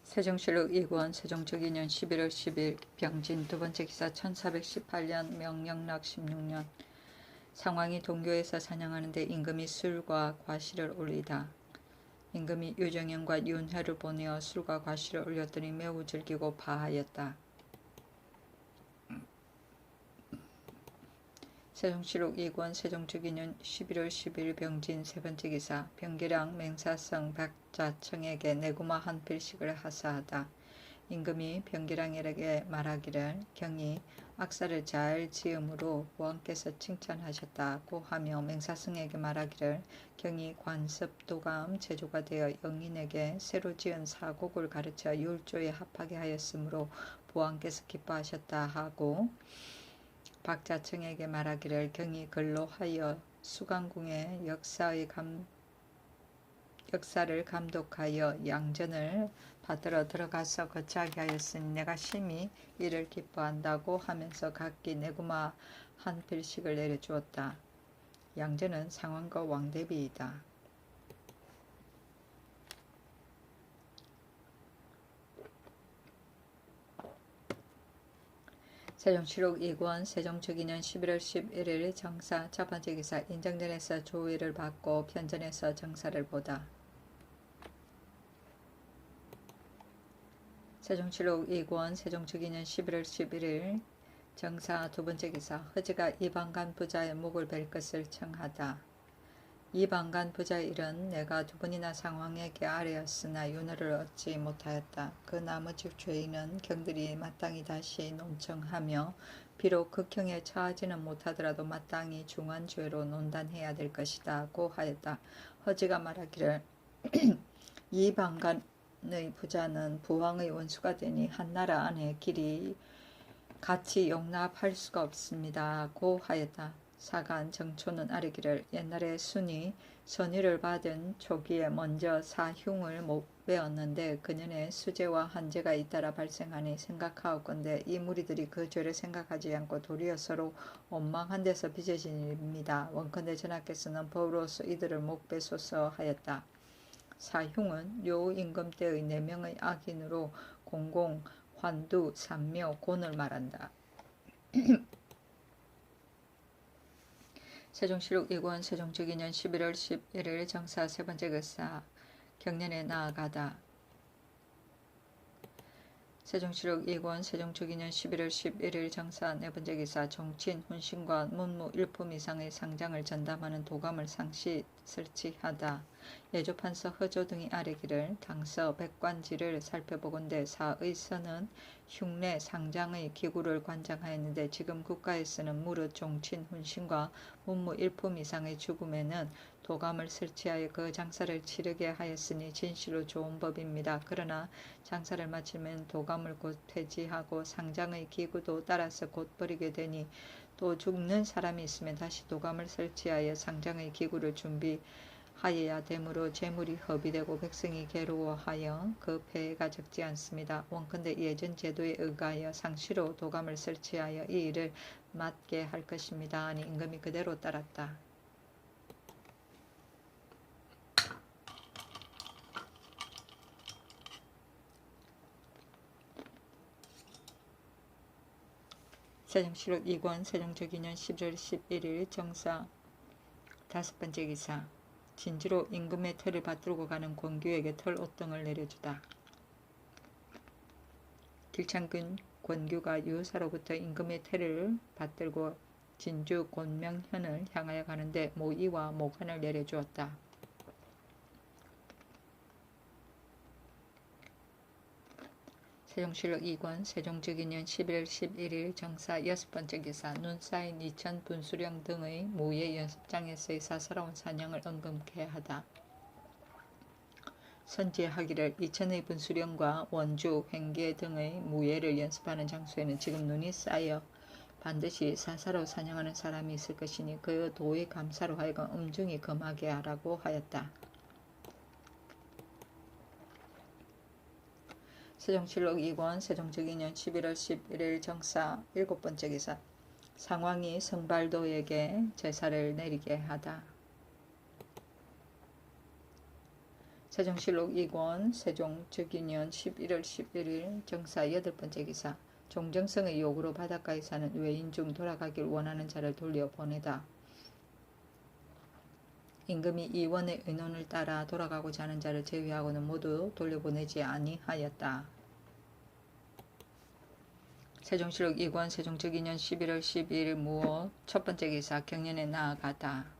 세종실록 2권 세종적 2년 11월 10일 병진 두번째 기사 1418년 명령락 16년 상황이 동교에서 사냥하는데 임금이 술과 과실을 올리다. 임금이 유정현과 윤회를 보내어 술과 과실을 올렸더니 매우 즐기고 바하였다. 세종실록 2권 세종적 2년 11월 10일 병진 세번째 기사 병기랑 맹사성 박자청에게 내구마 한 필식을 하사하다. 임금이 병기랑에게 말하기를 경이 악사를 잘 지음으로 보왕께서 칭찬하셨다고 하며 맹사성에게 말하기를 경이 관습 도감 제조가 되어 영인에게 새로 지은 사곡을 가르쳐 율조에 합하게 하였으므로 보왕께서 기뻐하셨다 하고 박자청에게 말하기를 경이 글로 하여 수강궁의 역사를 감독하여 양전을 받으러 들어가서 거처하게 하였으니 내가 심히 이를 기뻐한다고 하면서 각기 내구마 한 필씩을 내려주었다. 양전은 상왕과 왕대비이다. 세종실록 2권 세종적 2년 11월 11일 정사 첫번째 기사 인정전에서 조의를 받고 편전에서 정사를 보다. 세종실록 2권 세종적 2년 11월 11일 정사 두번째 기사 허지가 이방간 부자의 목을 벨 것을 청하다. 이방간 부자의 일은 내가 두 번이나 상왕에게 아뢰었으나 윤허를 얻지 못하였다. 그 나머지 죄인은 경들이 마땅히 다시 논청하며 비록 극형에 처하지는 못하더라도 마땅히 중한 죄로 논단해야 될 것이다 고 하였다. 허지가 말하기를 이방간의 부자는 부왕의 원수가 되니 한나라 안에 길이 같이 용납할 수가 없습니다 고 하였다. 사간 정초는 아뢰기를 옛날에 순이 선의를 받은 초기에 먼저 사흉을 못 배웠는데 그년에 수재와 한재가 잇따라 발생하니 생각하옵건대 이 무리들이 그 죄를 생각하지 않고 도리어 서로 원망한 데서 빚어진 일입니다. 원컨대 전하께서는 법으로서 이들을 못 빼소서 하였다. 사흉은 요 임금 때의 4명의 악인으로 공공, 환두, 삼묘, 곤을 말한다. 세종실록 2권 세종적 2년 11월 11일 정사 세번째 기사 경년에 나아가다. 세종실록 2권 세종적 2년 11월 11일 정사 네번째 기사 정친, 훈신과 문무 일품 이상의 상장을 전담하는 도감을 상시 설치하다. 예조판서 허조 등이 아뢰기를 당서 백관지를 살펴보건대 사의서는 흉내 상장의 기구를 관장하였는데 지금 국가에서는 무릇 종친 훈신과 문무 일품 이상의 죽음에는 도감을 설치하여 그 장사를 치르게 하였으니 진실로 좋은 법입니다. 그러나 장사를 마치면 도감을 곧 폐지하고 상장의 기구도 따라서 곧 버리게 되니 또 죽는 사람이 있으면 다시 도감을 설치하여 상장의 기구를 준비하여야 되므로 재물이 허비되고 백성이 괴로워하여 그 폐해가 적지 않습니다. 원컨대 예전 제도에 의하여 상시로 도감을 설치하여 이 일을 맡게 할 것입니다. 하니 임금이 그대로 따랐다. 세종실록 2권 세종적 2년 11월 11일 정사 다섯번째 기사 진주로 임금의 털을 받들고 가는 권규에게 털 옷등을 내려주다. 길창군 권규가 유사로부터 임금의 털을 받들고 진주 곤명현을 향하여 가는데 모이와 모관을 내려주었다. 세종실록 2권 세종적 2년 11월 11일 정사 여섯번째 기사 눈 쌓인 이천 분수령 등의 무예 연습장에서의 사사로운 사냥을 언금케 하다. 선지하기를 이천의 분수령과 원주, 횡계 등의 무예를 연습하는 장소에는 지금 눈이 쌓여 반드시 사사로 사냥하는 사람이 있을 것이니 그 도의 감사로 하여금 엄중히 금하게 하라고 하였다. 세종실록 2권 세종적 2년 11월 11일 정사 일곱번째 기사 상왕이 성발도에게 제사를 내리게 하다. 세종실록 2권 세종 즉위년 11월 11일 정사 8번째 기사. 종정성의 요구로 바닷가에 사는 외인 중 돌아가길 원하는 자를 돌려보내다. 임금이 이원의 의논을 따라 돌아가고자 하는 자를 제외하고는 모두 돌려보내지 아니하였다. 세종실록 2권 세종 즉위년 11월 12일 무호 첫번째 기사. 경연에 나아가다.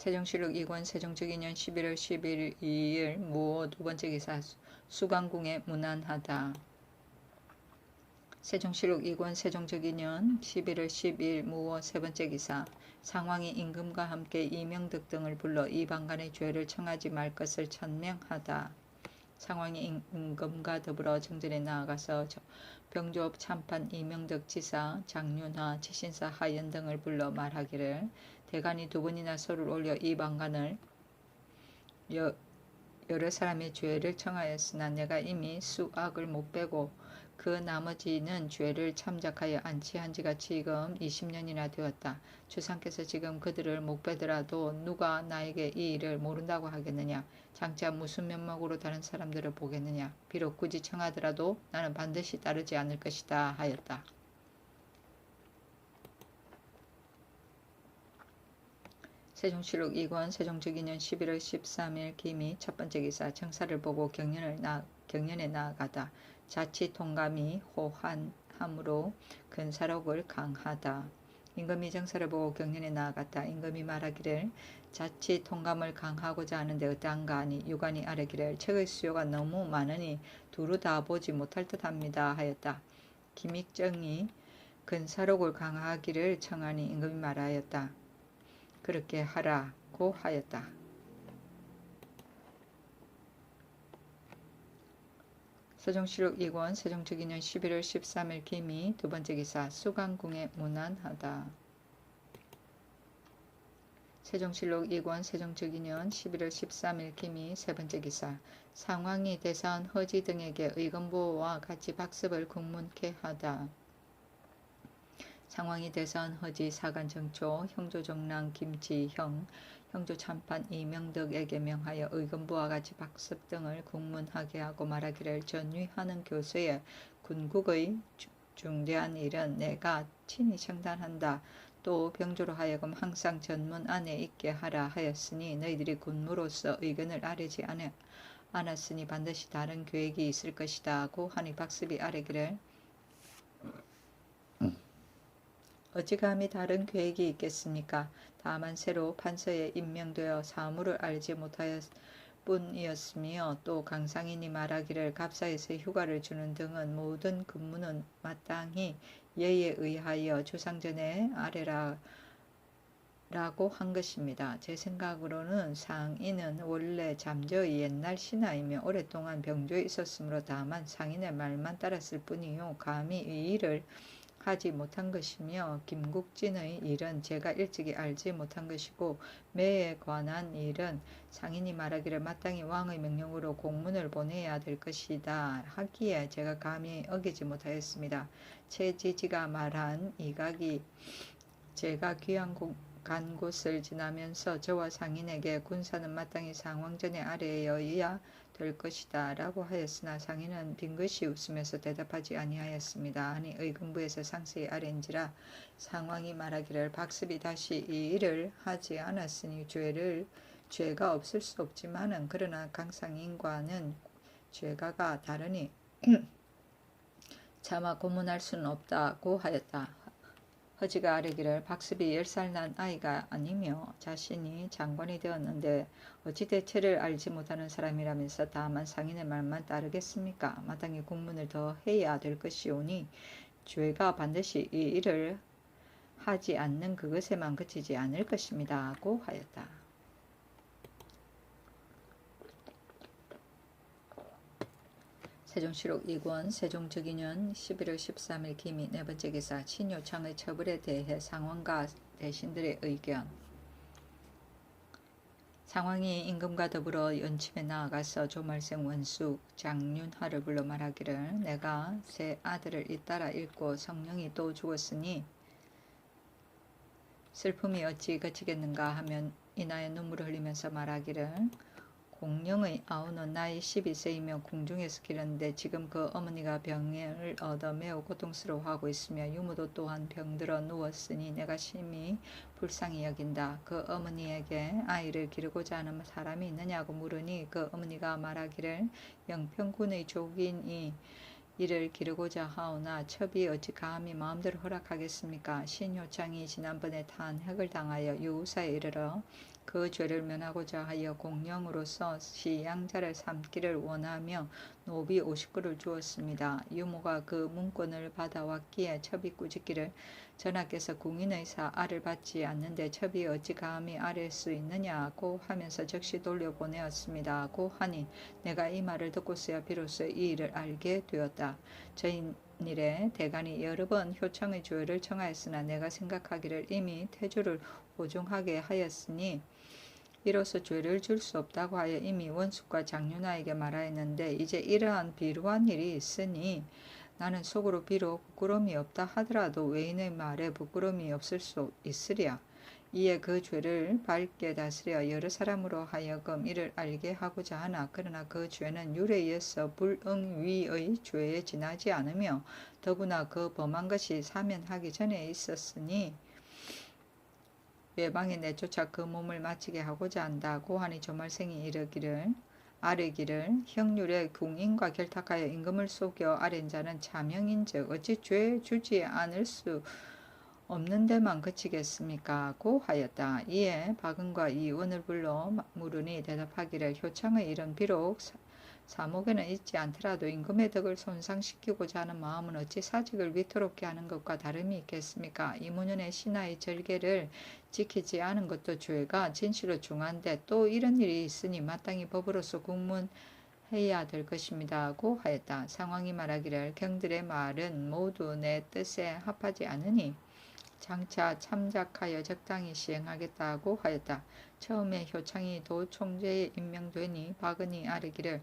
세종실록 2권 세종 즉위년 11월 12일 무호 두번째 기사. 수강궁에 문안하다. 세종실록 2권 세종 즉위년 11월 12일 무호 세번째 기사. 상왕이 임금과 함께 이명득 등을 불러 이 방간의 죄를 청하지 말 것을 천명하다. 상왕이 임금과 더불어 정전에 나아가서 병조업 참판 이명득 지사, 장윤화, 치신사 하연 등을 불러 말하기를 대간이 두 번이나 소를 올려 이 방간을 여러 사람의 죄를 청하였으나 내가 이미 수악을 못 빼고 그 나머지는 죄를 참작하여 안치한 지가 지금 20년이나 되었다. 주상께서 지금 그들을 못 빼더라도 누가 나에게 이 일을 모른다고 하겠느냐. 장차 무슨 면목으로 다른 사람들을 보겠느냐. 비록 굳이 청하더라도 나는 반드시 따르지 않을 것이다 하였다. 세종실록 2권 세종 즉위년 11월 13일 기미 첫번째 기사. 정사를 보고 경연에 나아가다. 자치 통감이 호한함으로 근사록을 강하다. 임금이 정사를 보고 경연에 나아갔다. 임금이 말하기를 자치 통감을 강하고자 하는데 어떠한가 하니 유관이 아뢰기를 책의 수요가 너무 많으니 두루 다 보지 못할 듯합니다 하였다. 김익정이 근사록을 강하기를 청하니 임금이 말하였다. 그렇게 하라고 하였다. 세종실록 2권 세종 즉위년 11월 13일 기미 두번째 기사. 수강궁에 문안하다. 세종실록 2권 세종 즉위년 11월 13일 기미 세번째 기사. 상왕이 대사원 허지 등에게 의건부와 같이 박습을 국문케 하다. 상왕이 대사원 허지 사간 정초 형조정랑 김지형 형조 참판 이명덕에게 명하여 의건부와 같이 박습 등을 국문하게 하고 말하기를 전위하는 교수의 군국의 중대한 일은 내가 친히 청단한다. 또 병조로 하여금 항상 전문 안에 있게 하라 하였으니 너희들이 군무로서 의견을 아뢰지 않았으니 반드시 다른 계획이 있을 것이다 하고 하니 박습이 아뢰기를 어찌 감히 다른 계획이 있겠습니까? 다만 새로 판서에 임명되어 사무를 알지 못하였 뿐이었으며 또 강상인이 말하기를 갑사에서 휴가를 주는 등은 모든 근무는 마땅히 예에 의하여 주상전에 아래라 라고 한 것입니다. 제 생각으로는 상인은 원래 잠저의 옛날 신하이며 오랫동안 병조에 있었으므로 다만 상인의 말만 따랐을 뿐이요 감히 이 일을 하지 못한 것이며 김국진의 일은 제가 일찍이 알지 못한 것이고 매에 관한 일은 상인이 말하기를 마땅히 왕의 명령으로 공문을 보내야 될 것이다 하기에 제가 감히 어기지 못하였습니다. 최지지가 말한 이각이 제가 귀한 간 곳을 지나면서 저와 상인에게 군사는 마땅히 상왕전의 아래여야 될 것이다 라고 하였으나 상인은 빙긋이 웃으면서 대답하지 아니하였습니다. 아니 의금부에서 상세히 아뢰인지라 상왕이 말하기를 박습이 다시 이 일을 하지 않았으니 죄가 없을 수 없지만은 그러나 강상인과는 죄가가 다르니 차마 고문할 수는 없다고 하였다. 허지가 아뢰기를 박습이 10살 난 아이가 아니며 자신이 장관이 되었는데 어찌 대체를 알지 못하는 사람이라면서 다만 상인의 말만 따르겠습니까? 마땅히 국문을 더 해야 될 것이오니 죄가 반드시 이 일을 하지 않는 그것에만 그치지 않을 것입니다 하고 하였다. 세종실록 2권 세종 즉위년 11월 13일 기미 네번째 기사. 신요창의 처벌에 대해 상왕과 대신들의 의견. 상왕이 임금과 더불어 연침에 나아가서 조말생 원숙 장윤화를 불러 말하기를 내가 새 아들을 잇따라 잃고 성령이 또 죽었으니 슬픔이 어찌 그치겠는가 하면 인하여 눈물을 흘리면서 말하기를 공룡의 아우는 나이 12세이며 궁중에서 기르는데 지금 그 어머니가 병을 얻어 매우 고통스러워하고 있으며 유모도 또한 병들어 누웠으니 내가 심히 불쌍히 여긴다. 그 어머니에게 아이를 기르고자 하는 사람이 있느냐고 물으니 그 어머니가 말하기를 영평군의 족인이 이를 기르고자 하오나 첩이 어찌 감히 마음대로 허락하겠습니까? 신효창이 지난번에 탄핵을 당하여 유우사에 이르러 그 죄를 면하고자 하여 공령으로서 시양자를 삼기를 원하며 노비 50그를 주었습니다. 유모가 그 문권을 받아왔기에 첩이 꾸짖기를 전하께서 궁인의 사알을 받지 않는데 첩이 어찌 감히 아랠 수 있느냐고 하면서 즉시 돌려보내었습니다. 고 하니 내가 이 말을 듣고서야 비로소 이 일을 알게 되었다. 저인일에 대간이 여러 번 효청의 조회를 청하였으나 내가 생각하기를 이미 태조를 보증하게 하였으니 이로써 죄를 줄 수 없다고 하여 이미 원숙과 장윤아에게 말하였는데 이제 이러한 비루한 일이 있으니 나는 속으로 비록 부끄러움이 없다 하더라도 외인의 말에 부끄러움이 없을 수 있으랴. 이에 그 죄를 밝게 다스려 여러 사람으로 하여금 이를 알게 하고자 하나 그러나 그 죄는 율에 의해서 불응위의 죄에 지나지 않으며 더구나 그 범한 것이 사면하기 전에 있었으니 외방이 내쫓아 그 몸을 마치게 하고자 한다고 하니 조말생이 아뢰기를 형률의 궁인과 결탁하여 임금을 속여 아랜 자는 자명인즉 어찌 죄 주지 않을 수 없는 데만 그치겠습니까? 하고 하였다. 이에 박은과 이원을 불러 물으니 대답하기를 효창의 일은 비록 사목에는 있지 않더라도 임금의 덕을 손상시키고자 하는 마음은 어찌 사직을 위태롭게 하는 것과 다름이 있겠습니까? 이문연의 신하의 절개를 지키지 않은 것도 죄가 진실로 중한데 또 이런 일이 있으니 마땅히 법으로서 국문해야 될 것입니다. 하고 하였다. 상황이 말하기를 경들의 말은 모두 내 뜻에 합하지 않으니 장차 참작하여 적당히 시행하겠다고 하였다. 처음에 효창이 도총재에 임명되니 박은이 아뢰기를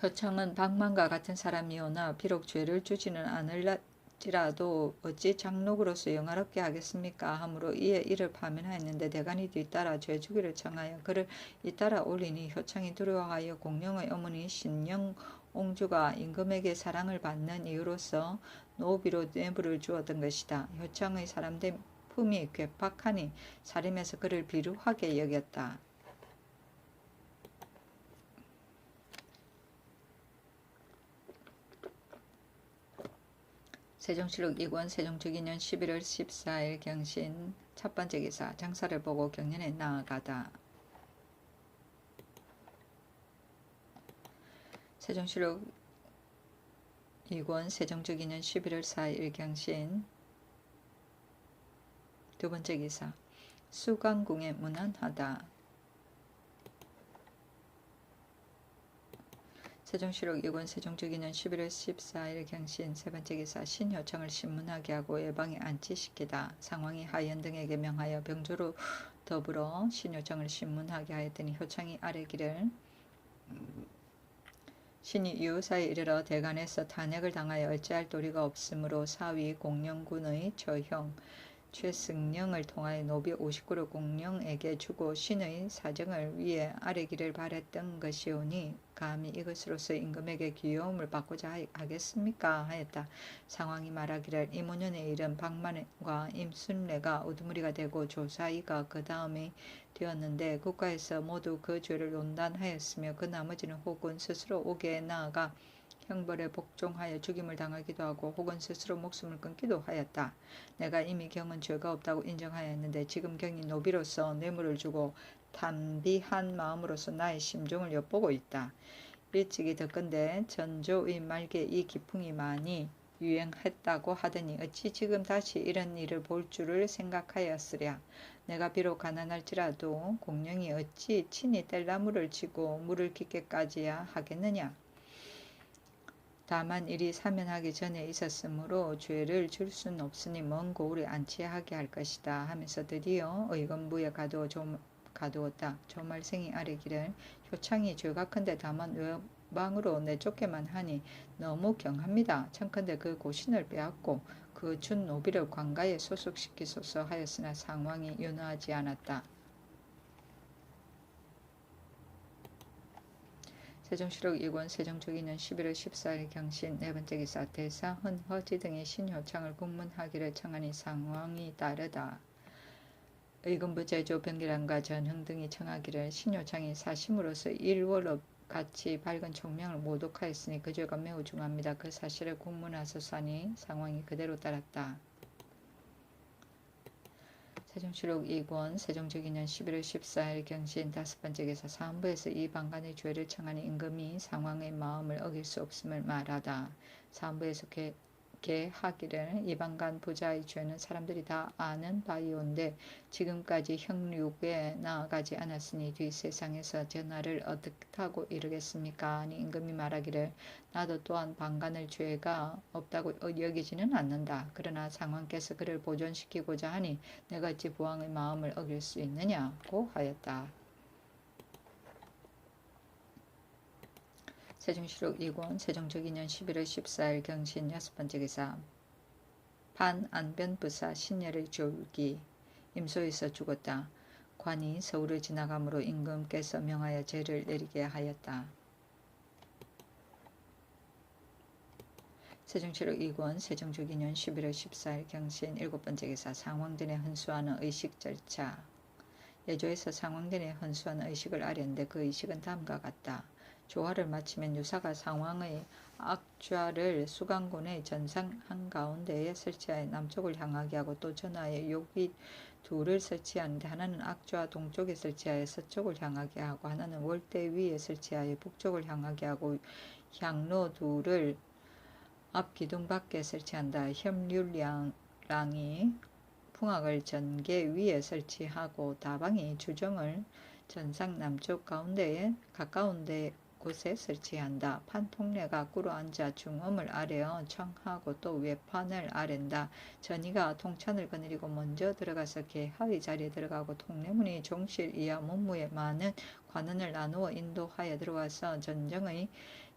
효창은 박만과 같은 사람이오나 비록 죄를 주지는 않을지라도 어찌 장록으로서 영화롭게 하겠습니까? 하므로 이에 이를 파면하였는데 대간이 뒤따라 죄주기를 청하여 그를 잇따라 올리니 효창이 두려워하여 공령의 어머니 신영옹주가 임금에게 사랑을 받는 이유로서 노비로 뇌물을 주었던 것이다. 효창의 사람된 품이 괴팍하니 사림에서 그를 비루하게 여겼다. 세종실록 2권 세종특위년 11월 14일 경신 첫 번째 기사 장사를 보고 경연에 나아가다. 세종실록 2권 세종특위년 11월 4일 경신 두 번째 기사 수강궁에 문안하다. 세종실록 2권 세종특위년 11월 14일 경신 세 번째 기사 신효청을 신문하게 하고 예방에 안치시키다. 상황이 하연 등에게 명하여 병조로 더불어 신효청을 신문하게 하였더니 효청이 아뢰기를 신이 유사에 이르러 대간에서 탄핵을 당하여 어찌할 도리가 없으므로 사위 공령군의 처형 최승령을 통하여 노비 50그를 공령에게 주고 신의 사정을 위해 아뢰기를 바랬던 것이오니 감히 이것으로서 임금에게 귀여움을 받고자 하겠습니까? 하였다. 상황이 말하기를 이문연의 일은 박만과 임순례가 우두머리가 되고 조사이가 그 다음이 되었는데 국가에서 모두 그 죄를 논단하였으며 그 나머지는 혹은 스스로 옥에 나아가 형벌에 복종하여 죽임을 당하기도 하고 혹은 스스로 목숨을 끊기도 하였다. 내가 이미 경은 죄가 없다고 인정하였는데 지금 경이 노비로서 뇌물을 주고 탄비한 마음으로서 나의 심정을 엿보고 있다. 일찍이 듣건대 전조의 말기에 이 기풍이 많이 유행했다고 하더니 어찌 지금 다시 이런 일을 볼 줄을 생각하였으랴. 내가 비록 가난할지라도 공령이 어찌 친히 뗄나무를 치고 물을 깊게까지야 하겠느냐. 다만 일이 사면하기 전에 있었으므로 죄를 줄 수는 없으니 먼 고을에 안치하게 할 것이다 하면서 드디어 의금부에 가두었다. 조말생이 아뢰기를 효창이 죄가 큰데 다만 외방으로 내쫓게만 하니 너무 경합니다. 청컨대 그 고신을 빼앗고 그 그 준 노비를 관가에 소속시키소서 하였으나 상황이 윤허하지 않았다. 세종시록 2권 세종초 2년 11월 14일 경신 네 번째 기사 대사 헌허지 등의 신효창을 국문하기를 청하니 상황이 다르다. 의금부 제조 병기란과 전흥 등이 청하기를 신효창이 사심으로서 일월업 같이 밝은 총명을 모독하였으니 그 죄가 매우 중합니다. 그 사실을 국문하소서하니 상황이 그대로 따랐다. 세종시록 2권 세종초 2년 11월 14일 경신 다섯 번째 기사 사헌부에서 이 방간의 죄를 청하니 임금이 상황의 마음을 어길 수 없음을 말하다. 사헌부에서 하기를 이 방간 부자의 죄는 사람들이 다 아는 바이온데 지금까지 형륙에 나아가지 않았으니 뒤 세상에서 전하를 어떻다고 이르겠습니까? 아니 임금이 말하기를 나도 또한 방간의 죄가 없다고 여기지는 않는다. 그러나 상왕께서 그를 보존시키고자 하니 내가 어찌 부왕의 마음을 어길 수 있느냐고 하였다. 세종시록 2권 세종초 2년 11월 14일 경신 여섯 번째 기사 반안변부사 신예를 졸기 임소에서 죽었다. 관이 서울을 지나가므로 임금께서 명하여 죄를 내리게 하였다. 세종시록 2권 세종초 2년 11월 14일 경신 일곱 번째 기사 상왕전에 헌수하는 의식 절차 예조에서 상왕전에 헌수하는 의식을 아뢰는데 그 의식은 다음과 같다. 조화를 마치면 유사가 상왕의 악좌를 수강군의 전상 한가운데에 설치하여 남쪽을 향하게 하고 또 전하에 욕이 둘을 설치하는데 하나는 악좌 동쪽에 설치하여 서쪽을 향하게 하고 하나는 월대 위에 설치하여 북쪽을 향하게 하고 향로 둘을 앞 기둥 밖에 설치한다. 협률랑이 풍악을 전개 위에 설치하고 다방이 주정을 전상 남쪽 가운데에 가까운데 곳에 설치한다. 판통례가 꿇어앉아 중엄을 아래어 청하고 또 외판을 아랜다. 전이가 통찬을 거느리고 먼저 들어가서 개하의 자리에 들어가고 통례문이 종실 이하 문무에 많은 관원을 나누어 인도하여 들어와서 전정의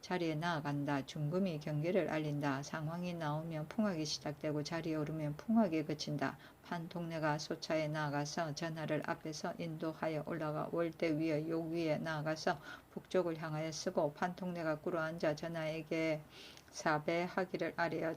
자리에 나아간다. 중금이 경계를 알린다. 상황이 나오면 풍악이 시작되고 자리에 오르면 풍악이 그친다. 판통례가 소차에 나아가서 전하를 앞에서 인도하여 올라가 월대 위에 욕 위에 나아가서 북쪽을 향하여 쓰고 판통례가 꿇어앉아 전하에게 사배하기를 아뢰어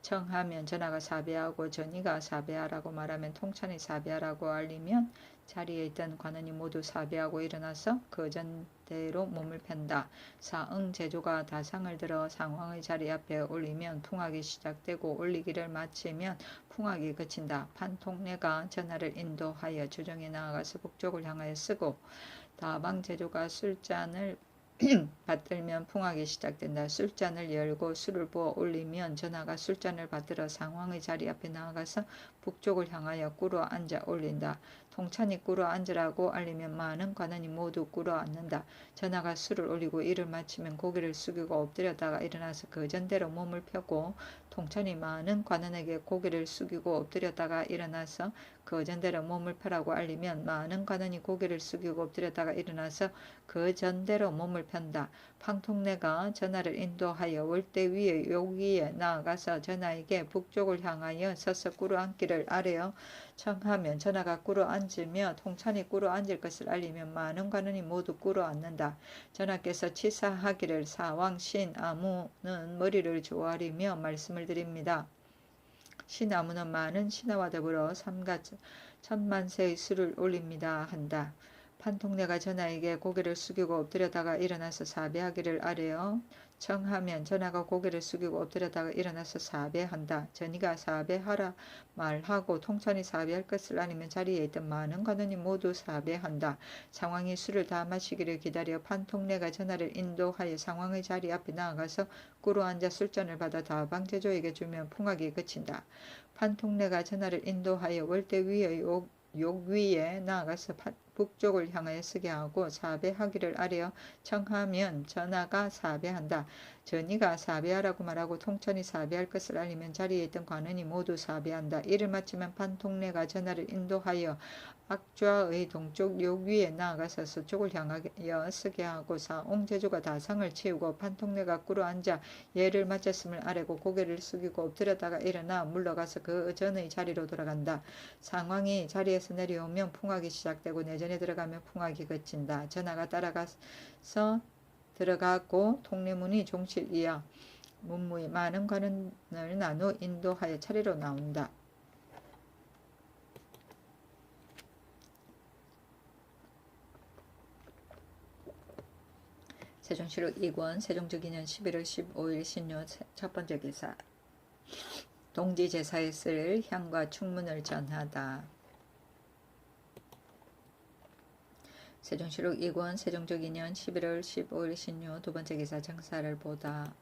청하면 전하가 사배하고 전이가 사배하라고 말하면 통찬이 사배하라고 알리면 자리에 있던 관원이 모두 사배하고 일어나서 그 전대로 몸을 편다. 사응 제조가 다상을 들어 상왕의 자리 앞에 올리면 풍악이 시작되고 올리기를 마치면 풍악이 그친다. 판통례가 전하를 인도하여 주정에 나아가서 북쪽을 향하여 쓰고 다방 제조가 술잔을 받들면 풍악이 시작된다. 술잔을 열고 술을 부어 올리면 전하가 술잔을 받들어 상왕의 자리 앞에 나아가서 북쪽을 향하여 꿇어 앉아 올린다. 통찬이 꿇어 앉으라고 알리면 많은 관원이 모두 꿇어 앉는다. 전하가 술을 올리고 이를 마치면 고개를 숙이고 엎드렸다가 일어나서 그 전대로 몸을 펴고 통찬이 많은 관원에게 고개를 숙이고 엎드렸다가 일어나서 그 전대로 몸을 펴라고 알리면 많은 관원이 고개를 숙이고 엎드렸다가 일어나서 그 전대로 몸을 편다. 판통례가 전하를 인도하여 월대 위에 욕 위에 나아가서 전하에게 북쪽을 향하여 서서 꿇어 앉기를 아뢰어 청하면 전하가 꿇어 앉으며 통찬이 꿇어 앉을 것을 알리면 많은 관원이 모두 꿇어 앉는다. 전하께서 치사하기를 사왕 신아무는 머리를 조아리며 말씀을 드립니다. 신아무는 많은 신하와 더불어 삼가 천만세의 술을 올립니다 한다. 판통례가 전하에게 고개를 숙이고 엎드렸다가 일어나서 사배하기를 아뢰어 청하면 전하가 고개를 숙이고 엎드렸다가 일어나서 사배한다. 전이가 사배하라 말하고 통찬이 사배할 것을 아니면 자리에 있던 많은 관원이 모두 사배한다. 상왕이 술을 다 마시기를 기다려 판통례가 전하를 인도하여 상왕의 자리 앞에 나아가서 꿇어 앉아 술잔을 받아 다방 제조에게 주면 풍악이 그친다. 판통례가 전하를 인도하여 월대 위의 욕 위에 나아가서 북쪽을 향하여 쓰게 하고 사배하기를 아뢰어 청하면 전하가 사배한다. 전이가 사배하라고 말하고 통천이 사배할 것을 알리면 자리에 있던 관원이 모두 사배한다. 이를 마치면 판통례가 전하를 인도하여 악좌의 동쪽 역 위에 나아가서 서쪽을 향하여 서게 하고사 옹제주가 다 상을 치우고 판통내가 꿇어앉아 예를 마쳤음을 아뢰고 고개를 숙이고 엎드렸다가 일어나 물러가서 그 전의 자리로 돌아간다. 상황이 자리에서 내려오면 풍악이 시작되고 내전에 들어가면 풍악이 그친다. 전하가 따라가서 들어가고 통례문이 종칠 이하 문무의 많은 관원을 나누어 인도하여 차례로 나온다. 세종시록 2권 세종특위년 11월 15일 신묘 첫 번째 기사. 동지제사에 쓸 향과 충문을 전하다. 세종시록 2권 세종특위년 11월 15일 신묘 두 번째 기사. 정사를 보다.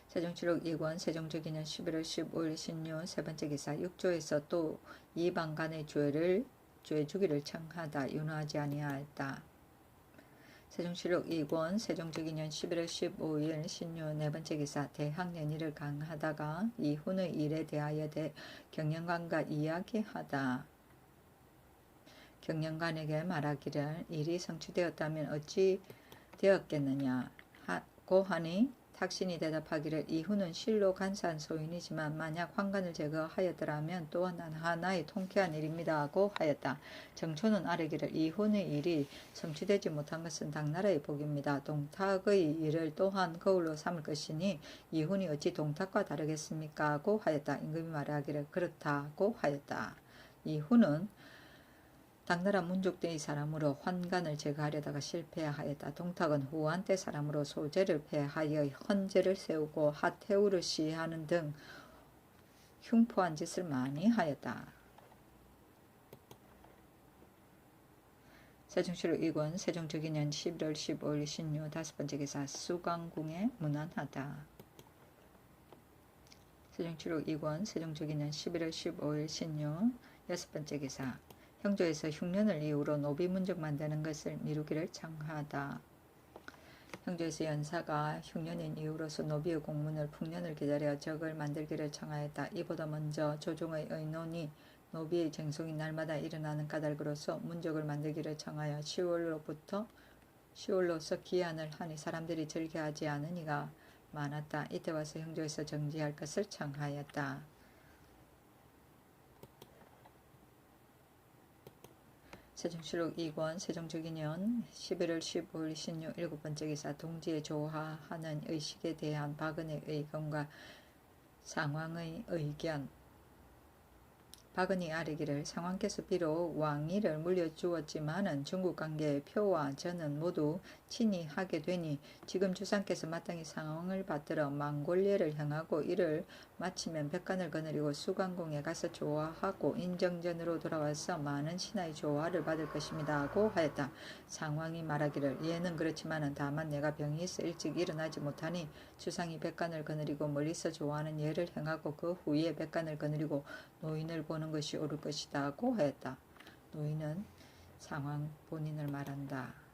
세종시록 2권 세종특위년 11월 15일 신묘 세 번째 기사. 육조에서 또 이방 간의 죄 주기를 청하다. 윤호하지 아니하였다. 세종시록 2권 세종특위년 11월 15일 신묘 네 번째 기사. 대학연의를 강하다가 이훈의 일에 대하여 경영관과 이야기하다. 경영관에게 말하기를 일이 성취되었다면 어찌 되었겠느냐 고 하니 탁신이 대답하기를 이훈은 실로 간사한 소인이지만 만약 환관을 제거하였더라면 또한 하나의 통쾌한 일입니다 하고 하였다. 정초는 아뢰기를 이훈의 일이 성취되지 못한 것은 당나라의 복입니다. 동탁의 일을 또한 거울로 삼을 것이니 이훈이 어찌 동탁과 다르겠습니까 하고 하였다. 임금이 말하기를 그렇다고 하였다. 이훈은 당나라 문족대의 사람으로 환관을 제거하려다가 실패하였다. 동탁은 후한 때 사람으로 소제를 폐하여 헌제를 세우고 하태우를 시하는 등 흉포한 짓을 많이 하였다. 세종시록 2권 세종특위년 11월 15일 신묘 다섯 번째 기사. 수강궁에 문안하다. 세종시록 2권 세종특위년 11월 15일 신묘 여섯 번째 기사. 형조에서 흉년을 이유로 노비 문적 만드는 것을 미루기를 청하다. 형조에서 연사가 흉년인 이유로서 노비의 공문을 풍년을 기다려 적을 만들기를 청하였다. 이보다 먼저 조정의 의논이 노비의 쟁송이 날마다 일어나는 까닭으로서 문적을 만들기를 청하여 10월로서 기한을 하니 사람들이 즐겨하지 않은 이가 많았다. 이때 와서 형조에서 정지할 것을 청하였다. 세종시록 2권 세종특위년 11월 15일 신묘 일곱 번째 기사. 동지에 조화하는 의식에 대한 박은의 의견과 상왕의 의견. 박은이 아뢰기를 상왕께서 비록 왕위를 물려주었지만은 중국관계의 표와 저는 모두 친히 하게 되니 지금 주상께서 마땅히 상황을 받들어 망골례를 행하고 이를 마치면 백관을 거느리고 수강궁에 가서 조화하고 인정전으로 돌아와서 많은 신하의 조화를 받을 것입니다 하고 하였다. 상왕이 말하기를 예는 그렇지만은 다만 내가 병이 있어 일찍 일어나지 못하니 주상이 백관을 거느리고 멀리서 조화하는 예를 행하고 그 후에 백관을 거느리고 노인을 보는 것이 옳을 것이다 하고 하였다. 노인은 상왕 본인을 말한다.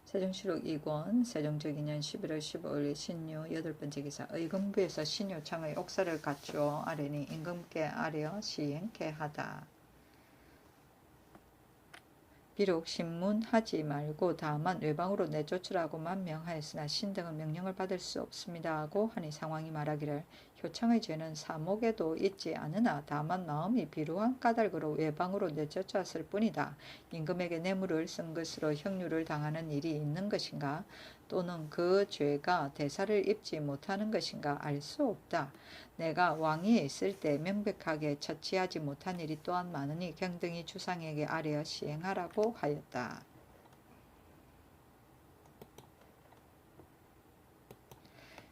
세종시록 2권 세종특위년 11월 15일 신묘 여덟 번째 기사. 의금부에서 신효창의 옥사를 갖추어 아뢰니 임금께 아뢰어 시행케 하다. 비록 신문하지 말고 다만 외방으로 내쫓으라고만 명하였으나 신등은 명령을 받을 수 없습니다 하고 하니 상왕이 말하기를 효창의 죄는 사목에도 있지 않으나 다만 마음이 비루한 까닭으로 외방으로 내쫓았을 뿐이다. 임금에게 뇌물을 쓴 것으로 형류를 당하는 일이 있는 것인가 또는 그 죄가 대사를 입지 못하는 것인가 알 수 없다. 내가 왕위에 있을 때 명백하게 처치하지 못한 일이 또한 많으니 경등이 주상에게 아뢰어 시행하라고 하였다.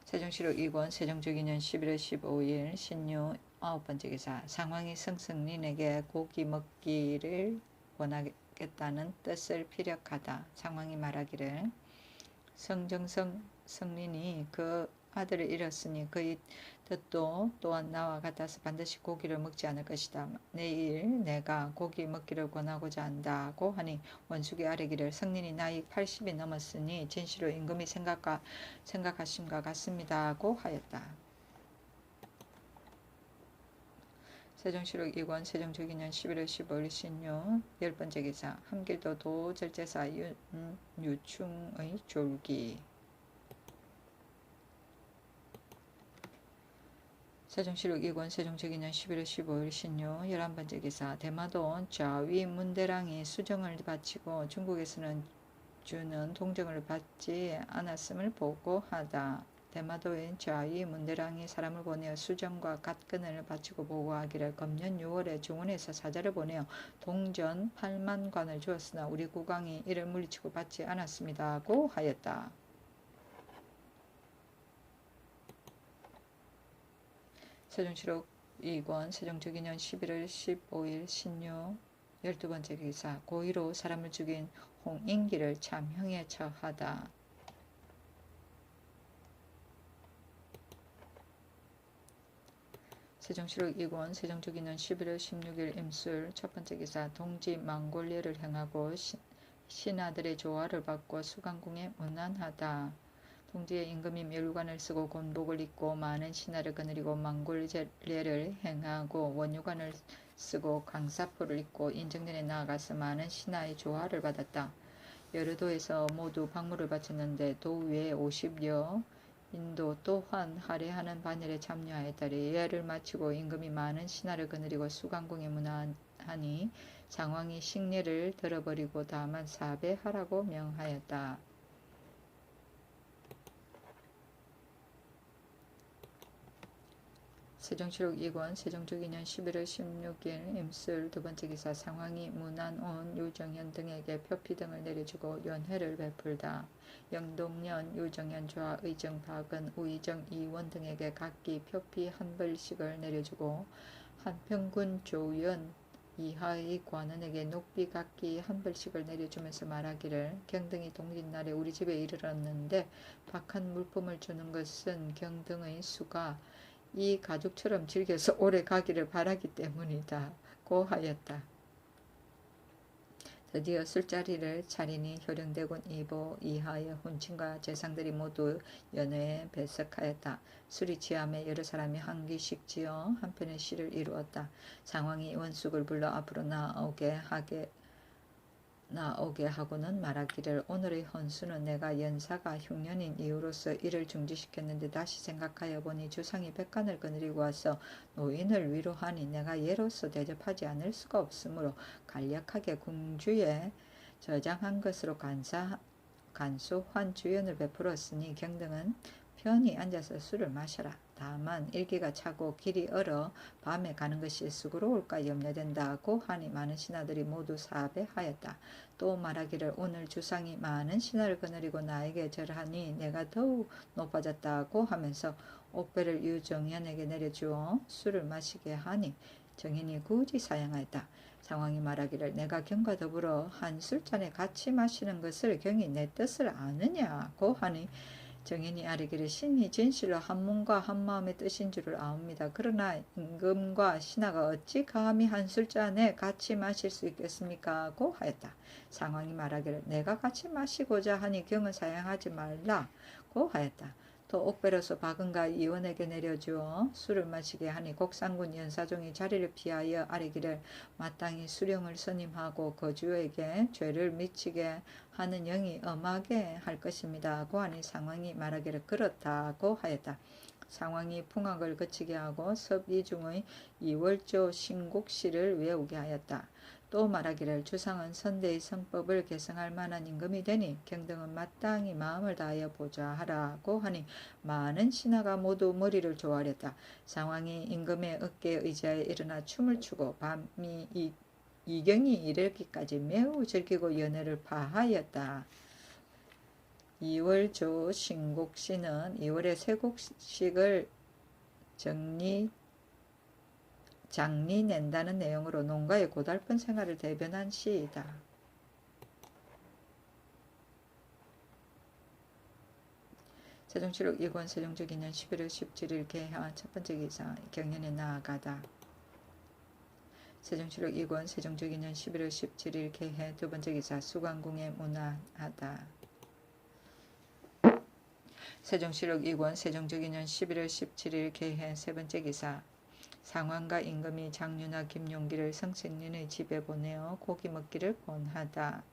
세종시록 2권 세종특위년 11월 15일 신묘 아홉 번째 기사. 상왕이 성승린에게 고기 먹기를 원하겠다는 뜻을 피력하다. 상왕이 말하기를 성정성 성린이 그 아들을 잃었으니 그의 뜻도 또한 나와 같아서 반드시 고기를 먹지 않을 것이다. 내일 내가 고기 먹기를 권하고자 한다고 하니 원숙이 아뢰기를 성린이 나이 80이 넘었으니 진시로 임금이 생각하심과 같습니다 하고 하였다. 세종시록 2권 세종적인년 11월 15일 신유 10번째 기사 함길도 도절제사 유충의 졸기. 세종시록 2권 세종적인년 11월 15일 신유 11번째 기사 대마도 좌위 문대랑이 수정을 바치고 중국에서는 주는 동정을 받지 않았음을 보고하다. 대마도인 좌위 문대랑이 사람을 보내어 수정과 갓근을 바치고 보고하기를 금년 6월에 중원에서 사자를 보내어 동전 8만 관을 주었으나 우리 국왕이 이를 물리치고 받지 않았습니다고 하였다. 세종시록 2권 세종적인년 11월 15일 신유 12번째 기사 고의로 사람을 죽인 홍인기를 참형에 처하다. 세종시록 2권 세종적인년 11월 16일 임술 첫번째 기사 동지 망골례를 행하고 신하들의 조화를 받고 수강궁에 문안하다. 동지의 임금이 멸관을 쓰고 곤복을 입고 많은 신하를 거느리고 망골례를 행하고 원유관을 쓰고 강사포를 입고 인정전에 나아가서 많은 신하의 조화를 받았다. 여러 도에서 모두 박물을 바쳤는데 도 외에 50여 인도 또한 할애하는 반열에 참여하였다리 예를 마치고 임금이 많은 신하를 거느리고 수강궁에 문안하니 상왕이 식례를 들어버리고 다만 사배하라고 명하였다. 세종시록 2권 세종적인년 11월 16일 임술 두번째 기사 상황이 문안온 유정현 등에게 표피 등을 내려주고 연회를 베풀다. 영동년 유정현 좌 의정 박은 우의정 이원 등에게 각기 표피 한 벌씩을 내려주고 한평군 조연 이하의 관원에게 녹비 각기 한 벌씩을 내려주면서 말하기를 경등이 동짓날에 우리 집에 이르렀는데 박한 물품을 주는 것은 경등의 수가 이 가족처럼 즐겨서 오래 가기를 바라기 때문이다 고 하였다. 드디어 술자리를 차리니 효령대군 이보 이하의 훈친과 재상들이 모두 연회에 배석하였다. 술이 취함에 여러 사람이 한 귀씩 지어 한편의 시를 이루었다. 상황이 원숙을 불러 앞으로 나오게 하고는 말하기를 오늘의 헌수는 내가 연사가 흉년인 이유로서 이를 중지시켰는데 다시 생각하여 보니 주상이 백관을 거느리고 와서 노인을 위로하니 내가 예로서 대접하지 않을 수가 없으므로 간략하게 궁주에 저장한 것으로 간소한 주연을 베풀었으니 경등은 편히 앉아서 술을 마셔라. 다만 일기가 차고 길이 얼어 밤에 가는 것이 수고로울까 염려된다고 하니 많은 신하들이 모두 사배하였다. 또 말하기를 오늘 주상이 많은 신하를 거느리고 나에게 절하니 내가 더욱 높아졌다고 하면서 옥배를 유정현에게 내려주어 술을 마시게 하니 정현이 굳이 사양하였다. 상황이 말하기를 내가 경과 더불어 한 술잔에 같이 마시는 것을 경이 내 뜻을 아느냐고 하니 정인이 아뢰기를 신이 진실로 한 몸과 한 마음의 뜻인 줄을 아옵니다. 그러나 임금과 신하가 어찌 감히 한 술잔에 같이 마실 수 있겠습니까? 고 하였다. 상황이 말하기를 내가 같이 마시고자 하니 경을 사양하지 말라고 하였다. 또 옥배로서 박은과 이원에게 내려주어 술을 마시게 하니 곡상군 연사종이 자리를 피하여 아뢰기를 마땅히 수령을 선임하고 거주에게 죄를 미치게 하는 영이 엄하게 할 것입니다. 고 하니 상황이 말하기를 그렇다고 하였다. 상황이 풍악을 그치게 하고 섭이중의 2월조 신곡시를 외우게 하였다. 또 말하기를 주상은 선대의 성법을 계승할 만한 임금이 되니 경등은 마땅히 마음을 다하여 보좌하라고 하니 많은 신하가 모두 머리를 조아렸다. 상황이 임금의 어깨에 의지하여 일어나 춤을 추고 밤이 이경이 이르기까지 매우 즐기고 연회를 파하였다. 2월 조 신곡시는 2월의 세곡식을 장리 낸다는 내용으로 농가의 고달픈 생활을 대변한 시이다. 세종시록 2권 세종적인년 11월 17일 개하 첫번째 기사 경연에 나아가다. 세종시록 2권 세종적인년 11월 17일 개해 두번째 기사 수강궁에 문안하다. 세종시록 2권 세종적인년 11월 17일 개해 세번째 기사 상황과 임금이 장윤화 김용기를 성승린의 집에 보내어 고기 먹기를 권하다.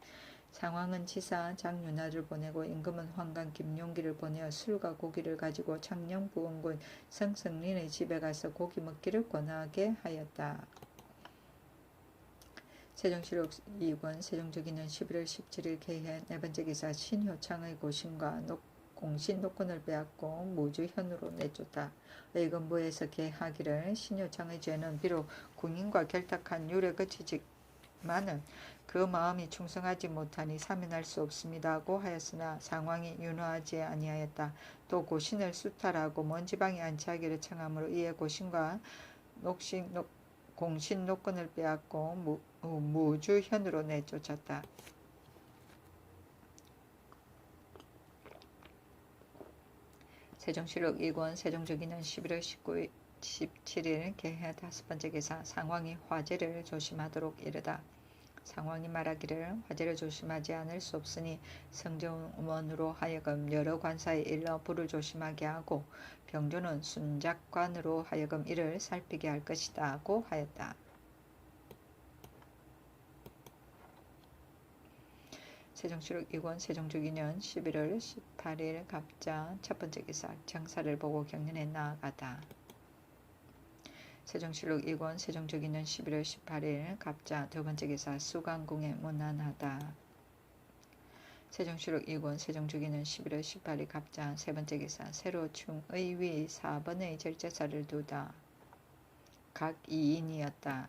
상황은 지사 장윤화를 보내고 임금은 환관 김용기를 보내어 술과 고기를 가지고 창녕 부원군 성승린의 집에 가서 고기 먹기를 권하게 하였다. 세종실록 2권 세종특위는 11월 17일 개해 네 번째 기사 신효창의 고신과 공신 노권을 빼앗고 무주현으로 내쫓다. 의금부에서 개하기를 신효창의 죄는 비록 군인과 결탁한 율에 그치지만은 그 마음이 충성하지 못하니 사면할 수 없습니다고 하였으나 상황이 윤호하지 아니하였다. 또 고신을 수탈하고 먼 지방에 안치하기를 청하므로 이에 고신과 공신 노권을 빼앗고 무주현으로 내쫓았다. 세종실록 2권 세종특위는 11월 17일 개해 5번째 기사 상황이 화재를 조심하도록 이르다. 상황이 말하기를 화재를 조심하지 않을 수 없으니 성정원으로 하여금 여러 관사에 일러 불을 조심하게 하고 병조는 순작관으로 하여금 이를 살피게 할 것이다고 하였다. 세종실록 2권 세종특위는 11월 18일 갑자 첫 번째 기사 정사를 보고 경연에 나아가다. 세종실록 2권 세종특위는 11월 18일 갑자 두 번째 기사 수강궁에 문안하다. 세종실록 2권 세종특위는 11월 18일 갑자 세 번째 기사 새로 충의위 4번의 절제사를 두다. 각 2인이었다.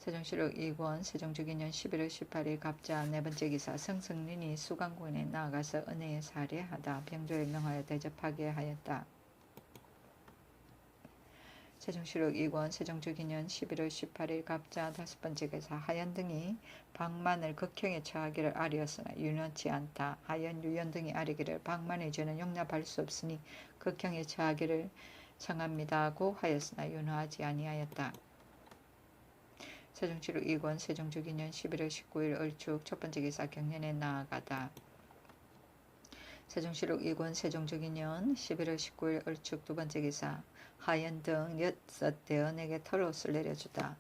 세종실록 2권 세종특위는 11월 18일 갑자 네 번째 기사 성승린이 수강궁에 나아가서 은혜에 살해하다. 병조에 명하여 대접하게 하였다. 세종실록 2권 세종특위는 11월 18일 갑자 다섯 번째 기사 하연 등이 방만을 극형에 처하기를 아뢰었으나 윤허치 않다. 하연, 유연 등이 아뢰기를 방만의 죄는 용납할 수 없으니 극형에 처하기를 청합니다고 하였으나 윤허하지 아니하였다. 세종실록 2권 세종특위는 11월 19일 얼축 첫 번째 기사 경연에 나아가다. 세종실록 2권 세종특위는 11월 19일 얼축 두 번째 기사 하연 등 6대원에게 털옷을 내려주다.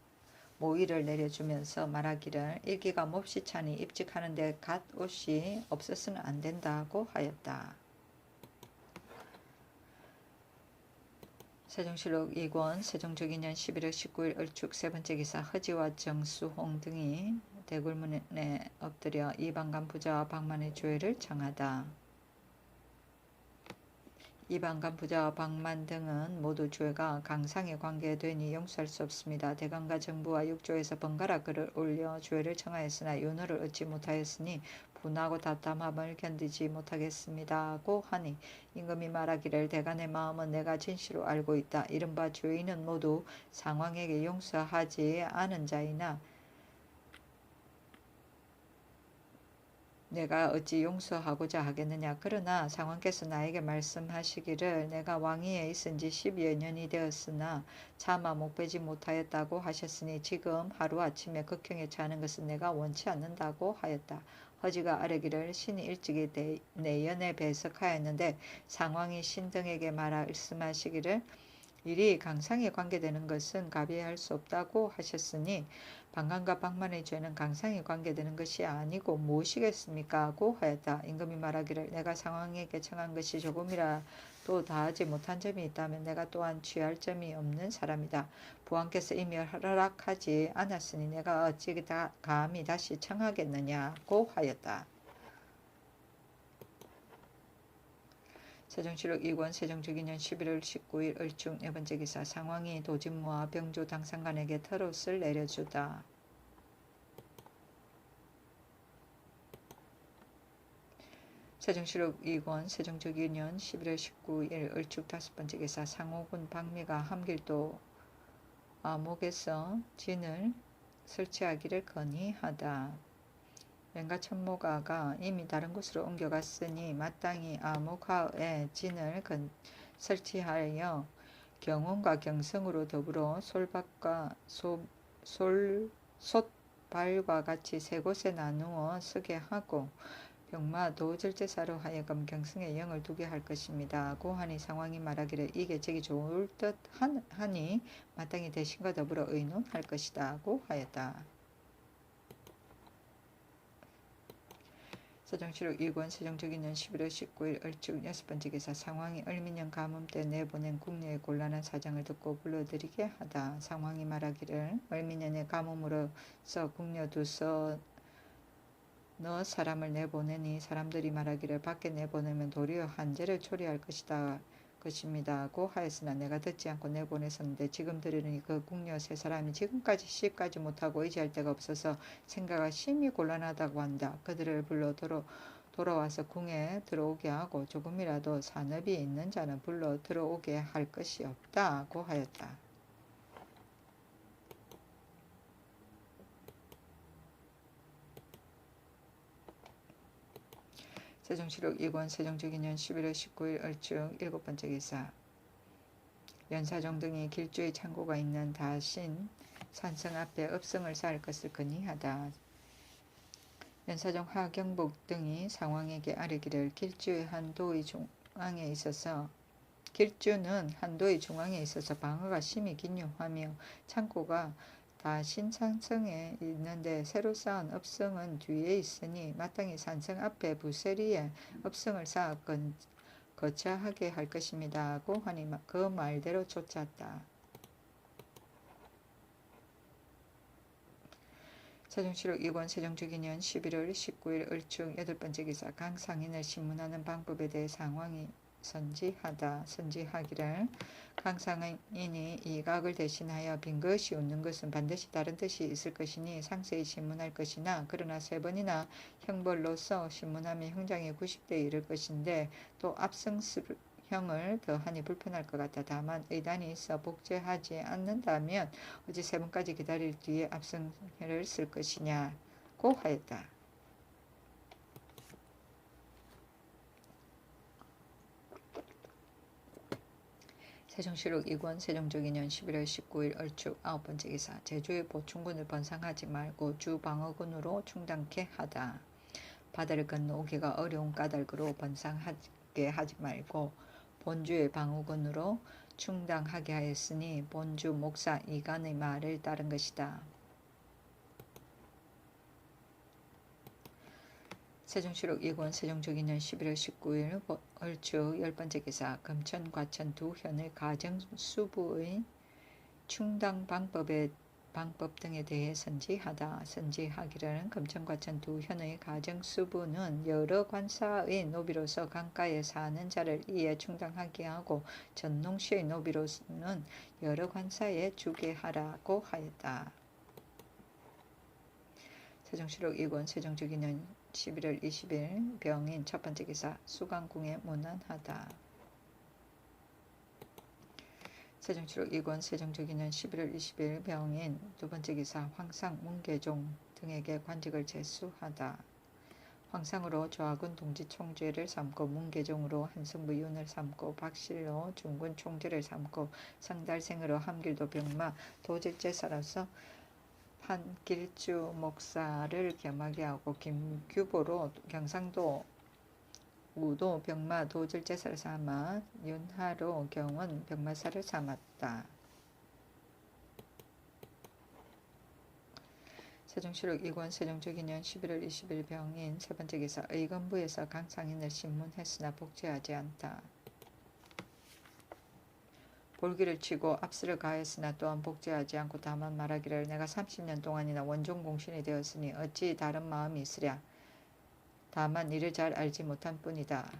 모의를 내려주면서 말하기를 일기가 몹시 차니 입직하는데 갓 옷이 없어서는 안 된다고 하였다. 세종실록 2권 세종특위는 11월 19일 얼축 세 번째 기사 허지와 정수홍 등이 대굴문에 엎드려 이방간 부자와 방만의 죄를 청하다. 이방간 부자와 방만 등은 모두 죄가 강상에 관계되니 용서할 수 없습니다. 대강과 정부와 육조에서 번갈아 글을 올려 죄를 청하였으나 윤허를 얻지 못하였으니 분하고 답답함을 견디지 못하겠습니다고 하니 임금이 말하기를 대간의 마음은 내가 진실로 알고 있다. 이른바 죄인은 모두 상황에게 용서하지 않은 자이나 내가 어찌 용서하고자 하겠느냐. 그러나 상왕께서 나에게 말씀하시기를 내가 왕위에 있은 지 10여 년이 되었으나 차마 목배지 못하였다고 하셨으니 지금 하루아침에 극형에 처하는 것은 내가 원치 않는다고 하였다. 허지가 아뢰기를 신이 일찍이 내연에 배석하였는데 상왕이 신등에게 말씀하시기를 일이 강상에 관계되는 것은 가비할 수 없다고 하셨으니 방간과 방만의 죄는 강상에 관계되는 것이 아니고 무엇이겠습니까? 하고 하였다. 임금이 말하기를 내가 상왕에게 청한 것이 조금이라도 다하지 못한 점이 있다면 내가 또한 취할 점이 없는 사람이다. 부왕께서 이미 허락하지 않았으니 내가 어찌 감히 다시 청하겠느냐고 하였다. 세종실록 2권 세종특위는 11월 19일 얼축 네 번째 기사 상황이 도진무와 병조 당상관에게 털옷을 내려주다. 세종실록 2권 세종특위는 11월 19일 얼축 다섯 번째 기사 상호군 박미가 함길도 목에서 진을 설치하기를 건의하다. 맹가 천모가가 이미 다른 곳으로 옮겨갔으니 마땅히 아목하에 진을 설치하여 경운과 경성으로 더불어 솥발과 같이 세 곳에 나누어 서게 하고 병마 도절제사로 하여금 경승에 영을 두게 할 것입니다. 고 하니 상황이 말하기를 이게 저기 좋을 듯 하니 마땅히 대신과 더불어 의논할 것이다. 고 하였다. 세종시록 2권 세종적인년 11월 19일 을축 6번째 기사 상황이 을민년 가뭄 때 내보낸 국내의 곤란한 사정을 듣고 불러들이게 하다. 상황이 말하기를 을민년의 가뭄으로서 국녀두서 너 사람을 내보내니 사람들이 말하기를 밖에 내보내면 도리어 한재를 초래할 것입니다. 고 하였으나 내가 듣지 않고 내보냈었는데 지금 들으니 그 국녀 세 사람이 지금까지 시집가지 못하고 의지할 데가 없어서 생각이 심히 곤란하다고 한다. 그들을 불러 돌아와서 궁에 들어오게 하고 조금이라도 산업이 있는 자는 불러 들어오게 할 것이 없다. 고 하였다. 세종시록 2권 세종적인년 11월 19일 을축 7번째 기사 연사정 등이 길주의 창고가 있는 다신 산성 앞에 읍성을 쌓을 것을 건의하다. 연사정 하경복 등이 상왕에게 아뢰기를 길주는 한도의 중앙에 있어서 방어가 심히 긴요하며 창고가 다신 산성에 있는데 새로 쌓은 읍성은 뒤에 있으니 마땅히 산성 앞에 부세리에 읍성을 쌓아 거처하게 할 것입니다. 고 하니 그 말대로 쫓았다. 세종시록 2권 세종적인년 11월 19일 을축 8번째 기사 강상인을 신문하는 방법에 대해 상황이 선지하기를 강상인이 이 각을 대신하여 빈것이 웃는 것은 반드시 다른 뜻이 있을 것이니 상세히 신문할 것이나 그러나 3번이나 형벌로서 신문하면 형장이 90대에 이를 것인데 또 압승형을 더하니 불편할 것 같다. 다만 의단이 있어 복제하지 않는다면 어찌 3번까지 기다릴 뒤에 압승형을 쓸 것이냐고 하였다. 세종시록 2권 세종적인년 11월 19일 을축 9번째 기사 제주의 보충군을 번상하지 말고 주방어군으로 충당케 하다. 바다를 건너오기가 어려운 까닭으로 번상하게 하지 말고 본주의 방어군으로 충당하게 하였으니 본주 목사 이간의 말을 따른 것이다. 세종시록 2권 세종적인년 11월 19일 을축 10번째 기사 금천 과천 두 현의 가정수부의 충당 방법 등에 대해 선지하기를 금천 과천 두 현의 가정수부는 여러 관사의 노비로서 강가에 사는 자를 이에 충당하게 하고 전농시의 노비로는 여러 관사에 주게 하라고 하였다. 세종시록 2권 세종적인년 11월 20일 병인 첫번째 기사 수강궁에 문안하다. 세종시록 2권 세종적인년 11월 20일 병인 두번째 기사 황상 문계종 등에게 관직을 제수하다. 황상으로 조하군 동지총재를 삼고 문계종으로 한성부윤을 삼고 박실로 중군 총재를 삼고 상달생으로 함길도 병마 도질제사로서 판길주 목사를 겸하게 하고 김규보로 경상도 우도 병마 도질제사를 삼아 윤하로 경원 병마사를 삼았다. 세종시록 2권 세종적인년 11월 20일 병인 세번째 기사 의건부에서 강상인을 신문했으나 복제하지 않다. 볼기를 치고 압수를 가했으나 또한 복제하지 않고 다만 말하기를 내가 30년 동안이나 원종공신이 되었으니 어찌 다른 마음이 있으랴. 다만 이를 잘 알지 못한 뿐이다.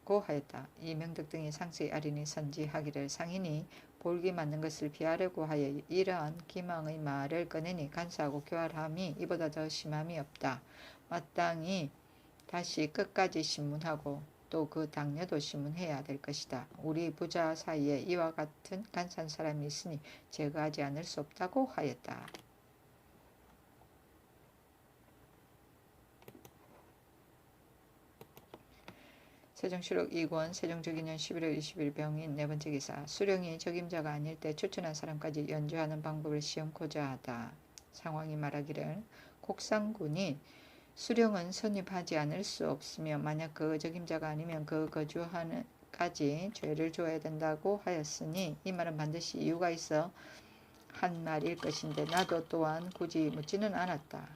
고 하였다. 이명덕 등이 상세히 아리니 선지하기를 상인이 볼기 맞는 것을 피하려고 하여 이러한 기망의 말을 꺼내니 간사하고 교활함이 이보다 더 심함이 없다. 마땅히 다시 끝까지 신문하고 또 그 당뇨도 신문해야 될 것이다. 우리 부자 사이에 이와 같은 간사한 사람이 있으니 제거하지 않을 수 없다고 하였다. 세종시록 2권 세종적인년 11월 20일 병인 네번째 기사 수령이 적임자가 아닐 때 추천한 사람까지 연주하는 방법을 시험코자 하다. 상황이 말하기를 곡상군이 수령은 선입하지 않을 수 없으며 만약 그 적임자가 아니면 그 거주하는까지 죄를 줘야 된다고 하였으니 이 말은 반드시 이유가 있어 한 말일 것인데 나도 또한 굳이 묻지는 않았다.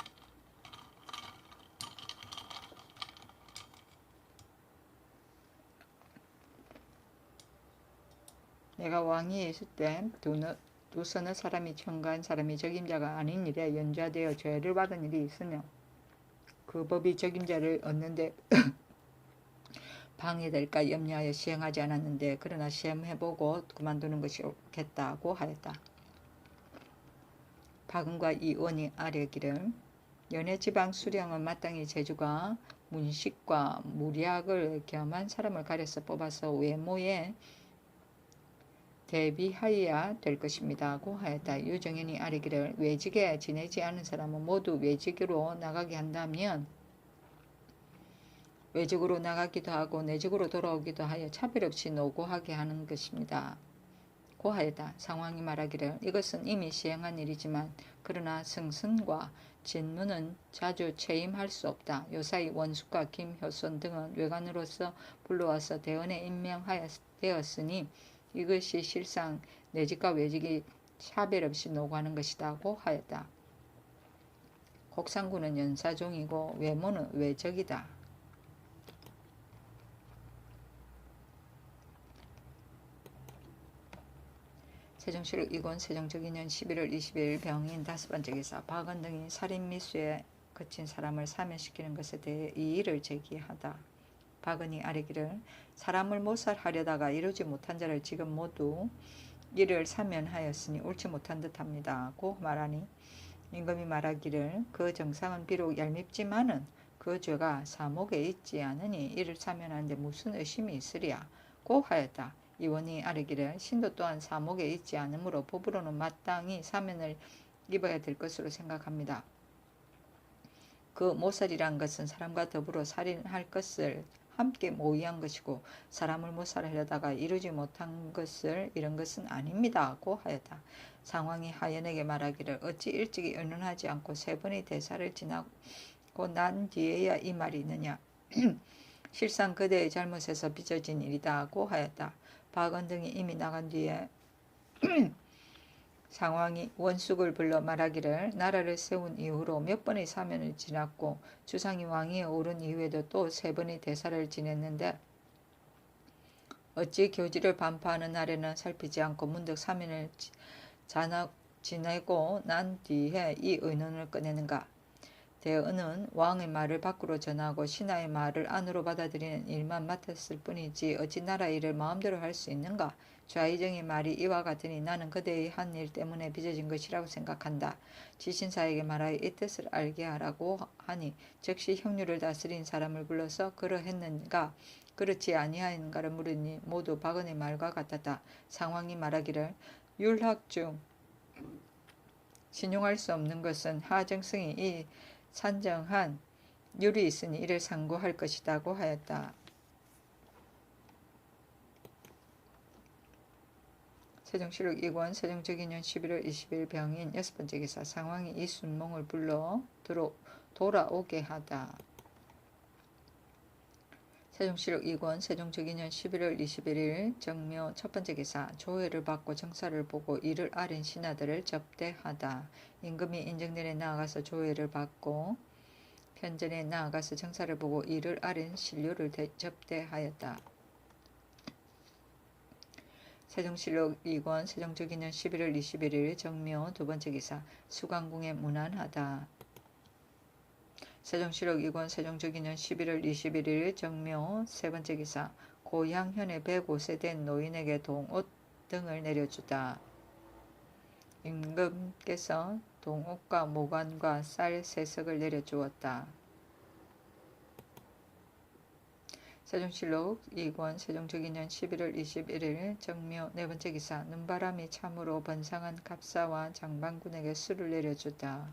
내가 왕위에 있을 때 두 서너 사람이 청가한 사람이 적임자가 아닌 일에 연좌되어 죄를 받은 일이 있으며 그 법이 적임자를 얻는데 방해될까 염려하여 시행하지 않았는데 그러나 시험해보고 그만두는 것이 옳겠다고 하였다. 박은과 이원이 아뢰기를 연해지방 수령은 마땅히 재주가 문식과 무략을 겸한 사람을 가려서 뽑아서 외모에 대비하여야 될 것입니다고 하였다. 유정현이 아뢰기를 외직에 지내지 않은 사람은 모두 외직으로 나가게 한다면 외직으로 나가기도 하고 내직으로 돌아오기도 하여 차별 없이 노고하게 하는 것입니다. 고 하였다. 상황이 말하기를 이것은 이미 시행한 일이지만 그러나 승승과 진무는 자주 채임할 수 없다. 요사이 원숙과 김효선 등은 외관으로서 불러와서 대원에 임명되었으니 이것이 실상 내직과 외직이 차별 없이 노고하는 것이다고 하였다. 곡상구는 연사종이고 외모는 외적이다. 세종시록 이권 세종적인년 11월 20일 병인 5번째 기사 박은 등이 살인 미수에 그친 사람을 사면시키는 것에 대해 이의를 제기하다. 박은이 아뢰기를 사람을 모살하려다가 이루지 못한 자를 지금 모두 이를 사면하였으니 옳지 못한 듯합니다. 고 말하니 임금이 말하기를 그 정상은 비록 얄밉지만은 그 죄가 사목에 있지 않으니 이를 사면하는데 무슨 의심이 있으랴. 고 하였다. 이원이 아뢰기를 신도 또한 사목에 있지 않으므로 법으로는 마땅히 사면을 입어야 될 것으로 생각합니다. 그 모살이란 것은 사람과 더불어 살인할 것을 함께 모의한 것이고 사람을 모살하려다가 이루지 못한 것을 이런 것은 아닙니다. 고 하였다. 상황이 하연에게 말하기를 어찌 일찍이 의논하지 않고 3번의 대사를 지나고 난 뒤에야 이 말이 있느냐. 실상 그대의 잘못에서 빚어진 일이다. 고 하였다. 박은 등이 이미 나간 뒤에 상황이 원숙을 불러 말하기를 나라를 세운 이후로 몇 번의 사면을 지났고 주상이 왕위에 오른 이후에도 또 3번의 대사를 지냈는데 어찌 교지를 반파하는 날에는 살피지 않고 문득 사면을 지내고 난 뒤에 이 의논을 꺼내는가. 대은은 왕의 말을 밖으로 전하고 신하의 말을 안으로 받아들이는 일만 맡았을 뿐이지 어찌 나라 일을 마음대로 할 수 있는가. 좌의정의 말이 이와 같으니 나는 그대의 한 일 때문에 빚어진 것이라고 생각한다. 지신사에게 말하여 이 뜻을 알게 하라고 하니 즉시 형류를 다스린 사람을 불러서 그러했는가 그렇지 아니하였는가를 물으니 모두 박은의 말과 같았다. 상황이 말하기를 율학 중 신용할 수 없는 것은 하정승이 이 산정한 율이 있으니 이를 상고할 것이다고 하였다. 세종시록 2권 세종적인년 11월 20일 병인 6번째 기사 상황이 이 순몽을 불러 돌아오게 하다. 세종시록 2권 세종적인년 11월 21일 정묘 1번째 기사 조회를 받고 정사를 보고 이를 아린 신하들을 접대하다. 임금이 인정년에 나아가서 조회를 받고 편전에 나아가서 정사를 보고 이를 아린 신료를 접대하였다. 세종시록 2권 세종적인년 11월 21일 정묘 2번째 기사 수강궁에 문안하다. 세종시록 2권 세종적인년 11월 21일 정묘 3번째 기사 고향현의 105세 된 노인에게 동옷 등을 내려주다. 임금께서 동옷과 모관과 쌀 3석을 내려주었다. 세종시록 2권 세종적인년 11월 21일 정묘 4번째 기사 눈바람이 참으로 번상한 갑사와 장반군에게 술을 내려주다.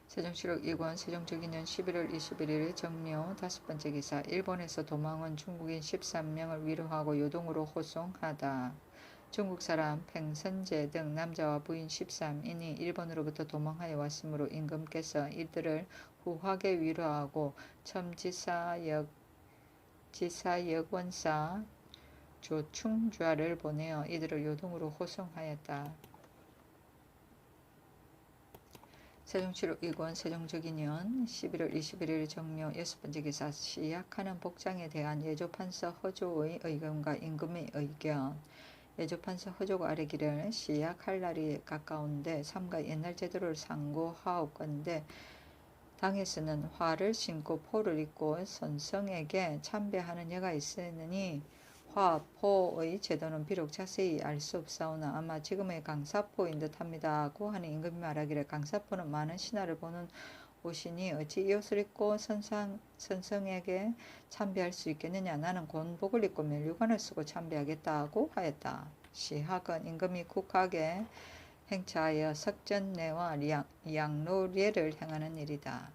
세종시록 2권 세종적인년 11월 21일 정묘 5번째 기사 일본에서 도망온 중국인 13명을 위로하고 요동으로 호송하다. 중국 사람 팽선제 등 남자와 부인 13인이 일본으로부터 도망하여 왔으므로 임금께서 이들을 후하게 위로하고 지사역원사 조충좌를 보내어 이들을 요동으로 호송하였다. 세종실록 2권 세종적이년 11월 21일 정묘 6번째 기사 시약하는 복장에 대한 예조판서 허조의 의견과 임금의 의견. 예조판서 허조가 아뢰기를 시약할 날이 가까운데 삼가 옛날 제도를 상고하옵건대 당에서는 화를 신고 포를 입고 선성에게 참배하는 예가 있으니 화, 포의 제도는 비록 자세히 알 수 없사오나 아마 지금의 강사포인 듯합니다고 하는 임금이 말하기를 강사포는 많은 신하를 보는 옷이니 어찌 이 옷을 입고 선성에게 참배할 수 있겠느냐. 나는 곤복을 입고 면류관을 쓰고 참배하겠다고 하였다. 시학은 임금이 국학에 행차하여 석전례와 양로례를 행하는 일이다.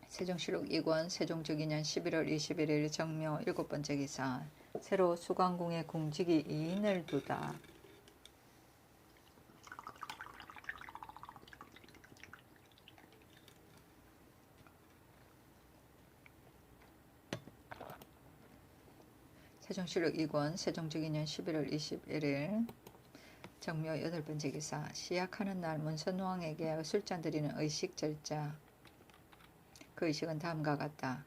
세종실록 2권 세종적이년 11월 21일 정묘 7번째 기사 새로 수광궁에 궁직이 2인을 두다. 세종실록 2권 세종적이년 11월 21일 정묘 8번째 기사 시약하는 날 문선왕에게 술잔 드리는 의식 절자. 그 의식은 다음과 같다.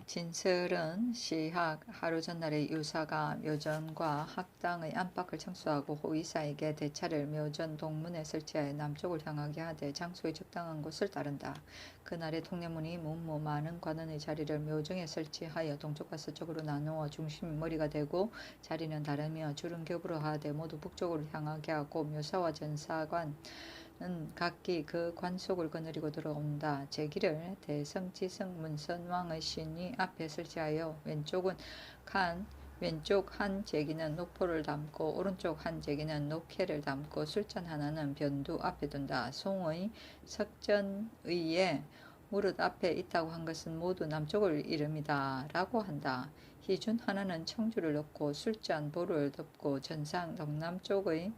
진설은 시학 하루 전날에 유사가 묘전과 학당의 안팎을 청소하고 호위사에게 대차를 묘전 동문에 설치하여 남쪽을 향하게 하되 장소에 적당한 곳을 따른다. 그날에 통례문이 문무 많은 관원의 자리를 묘정에 설치하여 동쪽과 서쪽으로 나누어 중심이 머리가 되고 자리는 다르며 줄은 겹으로 하되 모두 북쪽으로 향하게 하고 묘사와 전사관 각기 그 관속을 거느리고 들어온다. 제기를 대성지성 문선왕의 신이 앞에 설치하여 왼쪽 한 제기는 녹포를 담고 오른쪽 한 제기는 녹회를 담고 술잔 하나는 변두 앞에 둔다. 송의 석전의에 무릇 앞에 있다고 한 것은 모두 남쪽을 이름이다 라고 한다. 희준 하나는 청주를 넣고 술잔 보를 덮고 전상 동남쪽의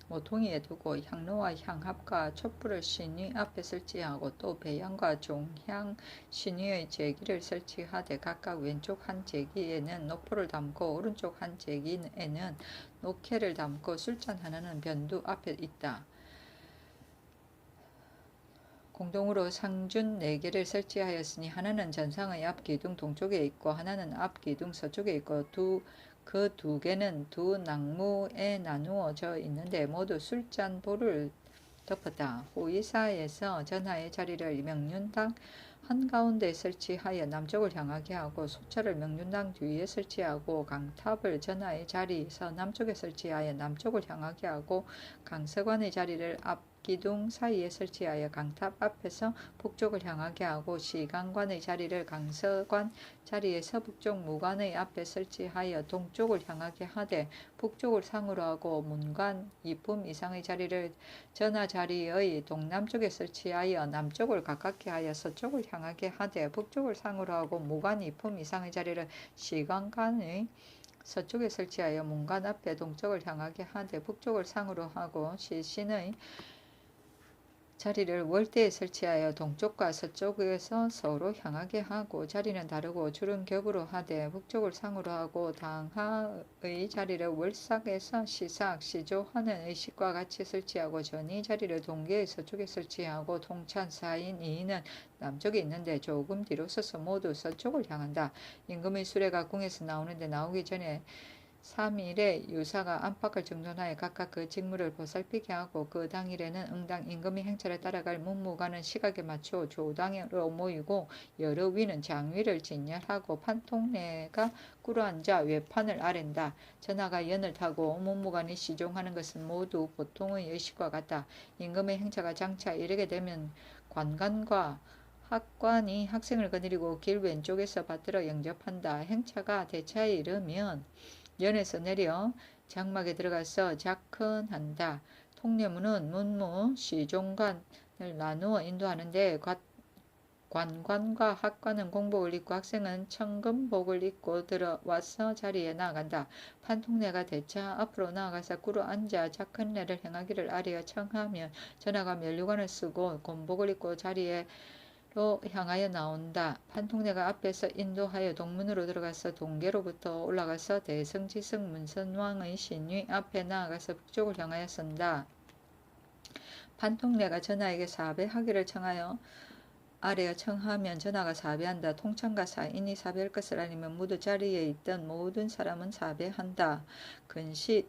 모퉁이에 두고 향로와 향합과 촛불을 신위 앞에 설치하고 또 배향과 종향 신위의 제기를 설치하되 각각 왼쪽 한 제기에는 녹포를 담고 오른쪽 한 제기에는 녹회를 담고 술잔 하나는 변두 앞에 있다. 공동으로 상준 4개를 설치하였으니 하나는 전상의 앞기둥 동쪽에 있고 하나는 앞기둥 서쪽에 있고 그 2개는 두 낭무에 나누어져 있는데 모두 술잔 볼을 덮었다. 호위사에서 전하의 자리를 명륜당 한가운데 설치하여 남쪽을 향하게 하고 소차를 명륜당 뒤에 설치하고 강탑을 전하의 자리에서 남쪽에 설치하여 남쪽을 향하게 하고 강서관의 자리를 앞기둥 사이에 설치하여 강탑 앞에서 북쪽을 향하게 하고 시강관의 자리를 강서관 자리에서 북쪽 무관의 앞에 설치하여 동쪽을 향하게 하되 북쪽을 상으로 하고 문관 2품 이상의 자리를 전하 자리의 동남쪽에 설치하여 남쪽을 가깝게 하여 서쪽을 향하게 하되 북쪽을 상으로 하고 무관 2품 이상의 자리를 시강관의 서쪽에 설치하여 문관 앞에 동쪽을 향하게 하되 북쪽을 상으로 하고 시신의 자리를 월대에 설치하여 동쪽과 서쪽에서 서로 향하게 하고 자리는 다르고 줄은 겹으로 하되 북쪽을 상으로 하고 당하의 자리를 월삭에서 시삭, 시조하는 의식과 같이 설치하고 전이 자리를 동계의 서쪽에 설치하고 동찬 4인 2인은 남쪽에 있는데 조금 뒤로 서서 모두 서쪽을 향한다. 임금의 수레가 궁에서 나오는데 나오기 전에 3일에 유사가 안팎을 정돈하여 각각 그 직무를 보살피게 하고 그 당일에는 응당 임금의 행차를 따라갈 문무관은 시각에 맞춰 조당으로 모이고 여러 위는 장위를 진열하고 판통내가 꿇어앉아 외판을 아랜다. 전하가 연을 타고 문무관이 시종하는 것은 모두 보통의 의식과 같다. 임금의 행차가 장차 이르게 되면 관관과 학관이 학생을 거느리고 길 왼쪽에서 받들어 영접한다. 행차가 대차에 이르면 연에서 내려 장막에 들어가서 작헌한다. 통례문은 문무, 시종관을 나누어 인도하는데 관관과 학관은 공복을 입고 학생은 청금복을 입고 들어와서 자리에 나아간다. 판통내가 대차 앞으로 나아가서 꿇어 앉아 작헌례를 행하기를 아뢰어 청하면 전하가 면류관을 쓰고 곤복을 입고 자리에 로 향하여 나온다. 판통내가 앞에서 인도하여 동문으로 들어가서 동계로부터 올라가서 대성지승 문선왕의 신위 앞에 나아가서 북쪽을 향하여 선다. 판통내가 전하에게 사배하기를 청하여 아래어 청하면 전하가 사배한다. 통창과 사인이 사배할 것을 아니면 모두 자리에 있던 모든 사람은 사배한다. 근시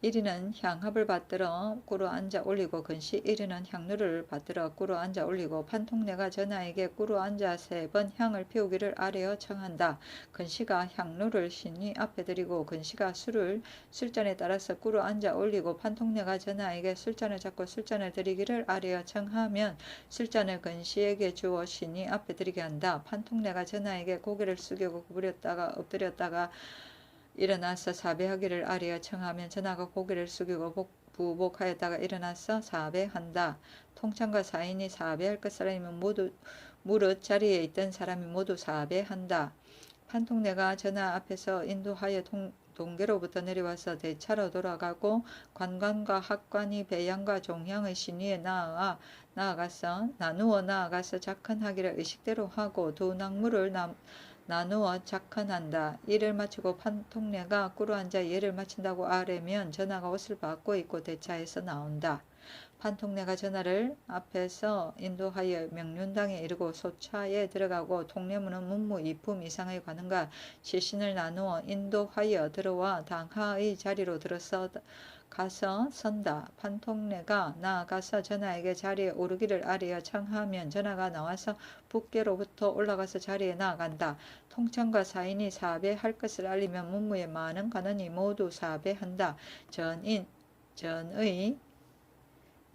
1위는 향합을 받들어 꿇어 앉아 올리고 근시 1위는 향루를 받들어 꿇어 앉아 올리고 판통내가 전하에게 꿇어 앉아 3번 향을 피우기를 아뢰어 청한다. 근시가 향루를 신위 앞에 드리고 근시가 술을 술잔에 따라서 꿇어 앉아 올리고 판통내가 전하에게 술잔을 잡고 술잔을 드리기를 아뢰어 청하면 술잔을 근시에게 주어 신위 앞에 드리게 한다. 판통내가 전하에게 고개를 숙이고 구부렸다가 엎드렸다가 일어나서 사배하기를 아뢰어 청하면 전하가 고개를 숙이고 부복하였다가 일어나서 사배한다. 통창과 사인이 사배할 것을 아니면 모두 무릇 자리에 있던 사람이 모두 사배한다. 판통내가 전하 앞에서 인도하여 동계로부터 내려와서 대차로 돌아가고 관관과 학관이 배양과 종향의 신위에 나아가서 나누어 나아가서 작헌하기를 의식대로 하고 두 낙무를 나누어 작헌한다. 이를 마치고 판통내가 꿇어 앉아 예를 마친다고 아뢰면 전하가 옷을 바꿔 입고 대차에서 나온다. 판통내가 전하를 앞에서 인도하여 명륜당에 이르고 소차에 들어가고 통례문은 문무 2품 이상의 관원과 시신을 나누어 인도하여 들어와 당하의 자리로 가서 선다. 판통내가 나아가서 전하에게 자리에 오르기를 아뢰어 청하면 전하가 나와서 북계로부터 올라가서 자리에 나아간다. 통창과 사인이 사배할 것을 알리면 문무의 많은 관원이 모두 사배한다. 전의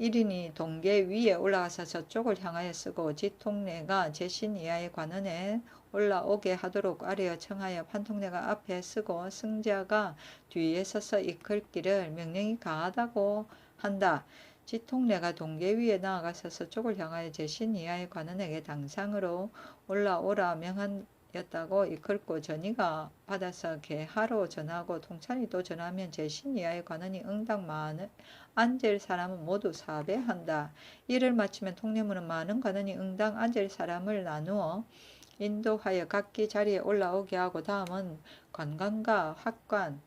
1인이 동계 위에 올라가서 저쪽을 향하여 쓰고 지통내가 제신 이하의 관원에 올라오게 하도록 아뢰어 청하여 판통내가 앞에 쓰고 승자가 뒤에 서서 이끌기를 명령이 가하다고 한다. 지통내가 동계 위에 나아가서 서쪽을 향하여 제신 이하의 관원에게 당상으로 올라오라 명하였다고 이끌고 전이가 받아서 계하로 전하고 통찬이 또 전하면 제신 이하의 관원이 응당 앉을 사람은 모두 사배한다. 이를 마치면 통례문은 많은 관원이 응당 앉을 사람을 나누어 인도하여 각기 자리에 올라오게 하고 다음은 관관과 학관,